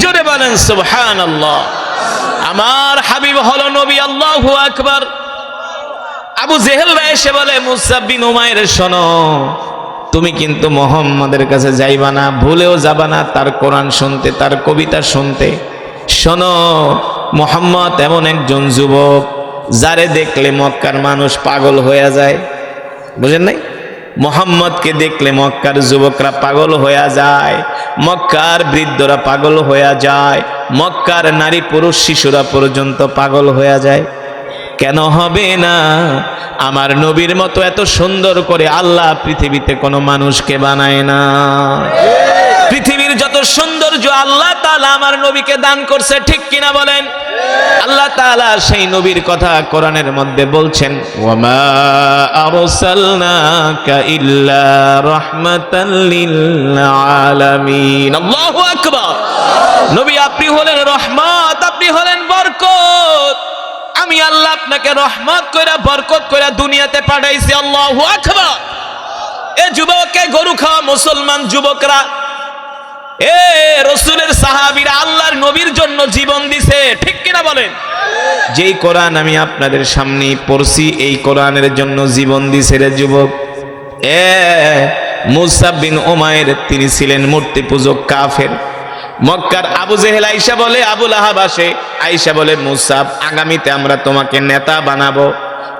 জোরে বলেন সুবহানাল্লাহ। আমার হাবিব হলো নবী। আল্লাহু আকবার। আবু জেহেল এসে বলে, মুসাব বিন উমাইর শোনো, তুমি কিন্তু মুহাম্মাদের কাছে যাইবা না, ভুলেও যাবা না তার কোরআন শুনতে, তার কবিতা শুনতে। শোনো, মুহাম্মদ এমন একজন যুবক যারে দেখলে মক্কার মানুষ পাগল হয়ে যায়। বুঝেন নাই? মুহাম্মদকে দেখলে মক্কার যুবকরা পাগল হয়ে যায়, মক্কার বৃদ্ধরা পাগল হয়ে যায়, মক্কার নারী পুরুষ শিশুরা পর্যন্ত পাগল হয়ে যায়। কেন হবে না? আমার নবীর মতো এত সুন্দর করে আল্লাহ পৃথিবীতে কোনো মানুষকে বানায় না। পৃথিবীর যত সৌন্দর্য আল্লাহ তাআলা আমার নবীকে দান করছে, ঠিক কিনা বলেন? আল্লাহ তাআলা সেই নবীর কথা কোরআনের মধ্যে বলছেন, ওয়ামা আরসালনাকা ইল্লা রাহমাতাল লিল আলামিন। আল্লাহু আকবার। নবী আপনি হলেন রহমত, আপনি হলেন বরকত। আমি আল্লাহ আপনাকে রহমত কইরা বরকত কইরা দুনিয়াতে পাঠাইছি। আল্লাহু আকবার। এ যুবককে গরু খাওয়া মুসলমান যুবকরা, এ রাসূলের সাহাবীরা আল্লাহর নবীর জন্য জীবন দিছে, ঠিক কিনা বলেন? যেই কোরআন আমি আপনাদের সামনে পড়ছি, এই কোরআনের জন্য জীবন দিছে রে যুবক। মুসাব বিন উমাইর তিনি ছিলেন মূর্তি পূজক কাফের। মক্কার আবু জেহেল আয়েশা বলে, আবু লাহাব আসে, আয়েশা বলে, মুসাব আগামীতে আমরা তোমাকে নেতা বানাবো।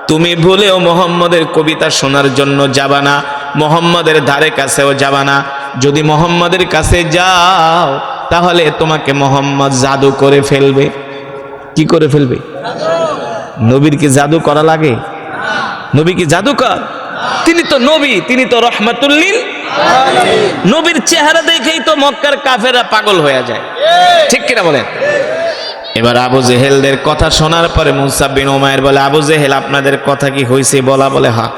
তুমি ভুলেও মুহাম্মদের কবিতা শোনার জন্য যাবা না, মুহাম্মদের ধারে কাছেও যাবা না। যদি মুহাম্মদের কাছে যাও তাহলে তোমাকে মুহাম্মদ জাদু করে ফেলবে। কি করে ফেলবে? নবীর কি জাদু করা লাগে? নবী কি জাদুকর? তিনি তো নবী, তিনি তো রহমাতুল লিল আলামিন। নবীর চেহারা দেখেই তো মক্কার কাফেররা পাগল হয়ে যায়, ঠিক কিনা বলেন? এবার আবু জেহেলদের কথা শোনার পরে মুসাব বিন উমাইর বলে, আবু জেহেল আপনাদের কথা কি হয়েছে? বলা বলে হ্যাঁ।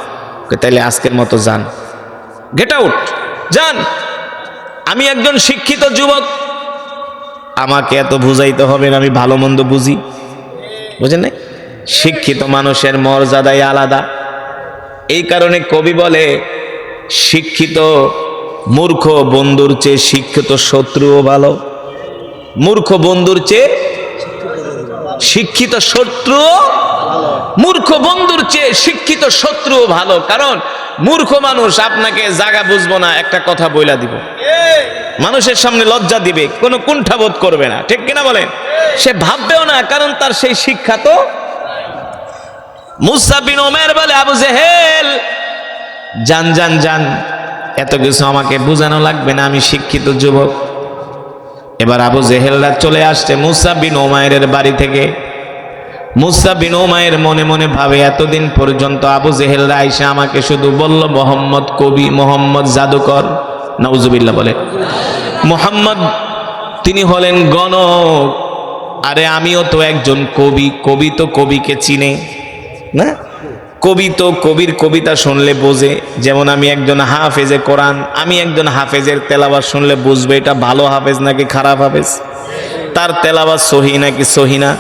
তাইলে আজকের মতো যান, গেট আউট, যান। আমি একজন শিক্ষিত যুবক, আমাকে এত বুঝাইতে হবে না, আমি ভালো মন্দ বুঝি। বুঝেন নাই? শিক্ষিত মানুষের মর্যাদাই আলাদা। এই কারণে কবি বলে, শিক্ষিত মূর্খ বন্ধুর চেয়ে শিক্ষিত শত্রুও ভালো। মূর্খ বন্ধুর চেয়ে শিক্ষিত শত্রু, মূর্খ বন্ধুর চেয়ে শিক্ষিত শত্রুও ভালো। কারণ মূর্খ মানুষ আপনাকে জায়গা বুঝবো না, একটা কথা বইলা দিব, মানুষের সামনে লজ্জা দিবে, কোনো কুণ্ঠাবোধ করবে না, ঠিক কিনা বলেন? সে ভাববেও না, কারণ তার সেই শিক্ষা তো। মুসাব বিন উমাইর বলে, আবু জেহেল যান যান যান, এত কিছু আমাকে বোঝানো লাগবে না, আমি শিক্ষিত যুবক। এবার আবু জেহেলরা চলে আসছে মুসাব বিন উমাইরের বাড়ি থেকে। মুসা বিন উমাইর মনে মনে ভাবে এতদিন পর্যন্ত আবু জেহেলরা আয়েশা আমাকে শুধু বলল মোহাম্মদ কবি, মোহাম্মদ জাদুকর, নাউজুবিল্লাহ বলে, মোহাম্মদ তিনি হলেন গণক। আরে আমিও তো একজন কবি, কবি তো কবিকে চিনে না, কবি তো কবির কবিতা শুনলে বোঝে। যেমন আমি একজন হাফেজে কোরআন, আমি একজন হাফেজের তেলাওয়াত শুনলে বুঝবে এটা ভালো হাফেজ নাকি খারাপ হাফেজ, তার তেলাওয়াত সহি নাকি সহি না,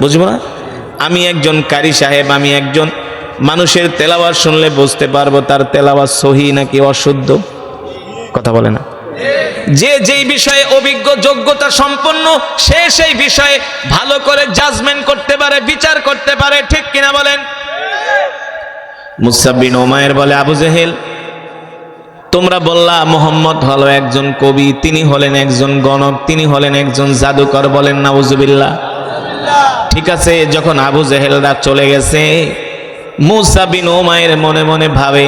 বুঝবো না? আমি একজন কারি সাহেব, আমি একজন মানুষের তেলাওয়াত শুনলে বুঝতে পারবো তার তেলাওয়াত সহি নাকি অশুদ্ধ। কথা বলে না? যে যেই বিষয়ে অভিজ্ঞ যোগ্যতা সম্পন্ন সে সেই বিষয়ে ভালো করে জাজমেন্ট করতে পারে, বিচার করতে পারে, ঠিক কিনা বলেন? মুসা বিন উমাইর বলে, আবু জেহেল তোমরা বললা মোহাম্মদ হলো একজন কবি, তিনি হলেন একজন গণক, তিনি হলেন একজন জাদুকর, বলেন নাউজুবিল্লাহ। ঠিক আছে, যখন আবু জেহেলরা চলে গেছে মুসা বিন উমাইর মনে মনে ভাবে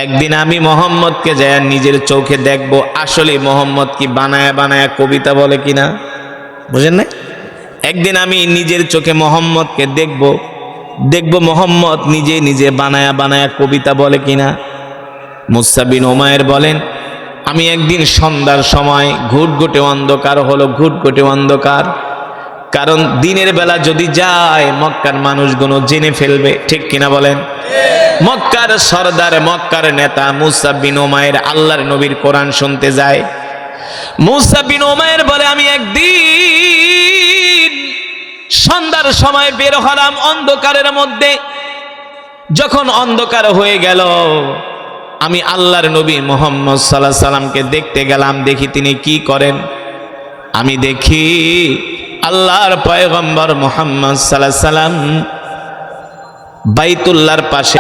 একদিন আমি মোহাম্মদকে যাই নিজের চোখে দেখবো আসলে মোহাম্মদ কি বানায়া বানায়া কবিতা বলে কিনা, বুঝেন না? একদিন আমি নিজের চোখে মোহাম্মদকে দেখবো মোহাম্মদ নিজে নিজে বানায়া বানায়া কবিতা বলে কিনা। মুসা বিন উমাইর বলেন, আমি একদিন সন্ধ্যার সময়, ঘুটঘুটে অন্ধকার হলো, ঘুটঘুটে অন্ধকার, কারণ দিনের বেলা যদি যায় মক্কার মানুষগুলো জেনে ফেলবে, ঠিক কিনা বলেন? মক্কার সরদার, মক্কার নেতা মুসা বিন উমাইর আল্লাহর নবীর কোরআন শুনতে যায়। মুসা বিন উমাইর বলে, আমি একদিন সন্ধ্যার সময় বের হলাম অন্ধকারের মধ্যে, যখন অন্ধকার হয়ে গেল আমি আল্লাহর নবী মুহাম্মদ সাল্লাল্লাহু আলাইহি সাল্লামকে দেখতে গেলাম, দেখি তিনি কি করেন। আমি দেখি আল্লাহর পয়গম্বর মুহাম্মদ সাল্লাল্লাহু আলাইহি সাল্লাম বাইতুল্লাহর পাশে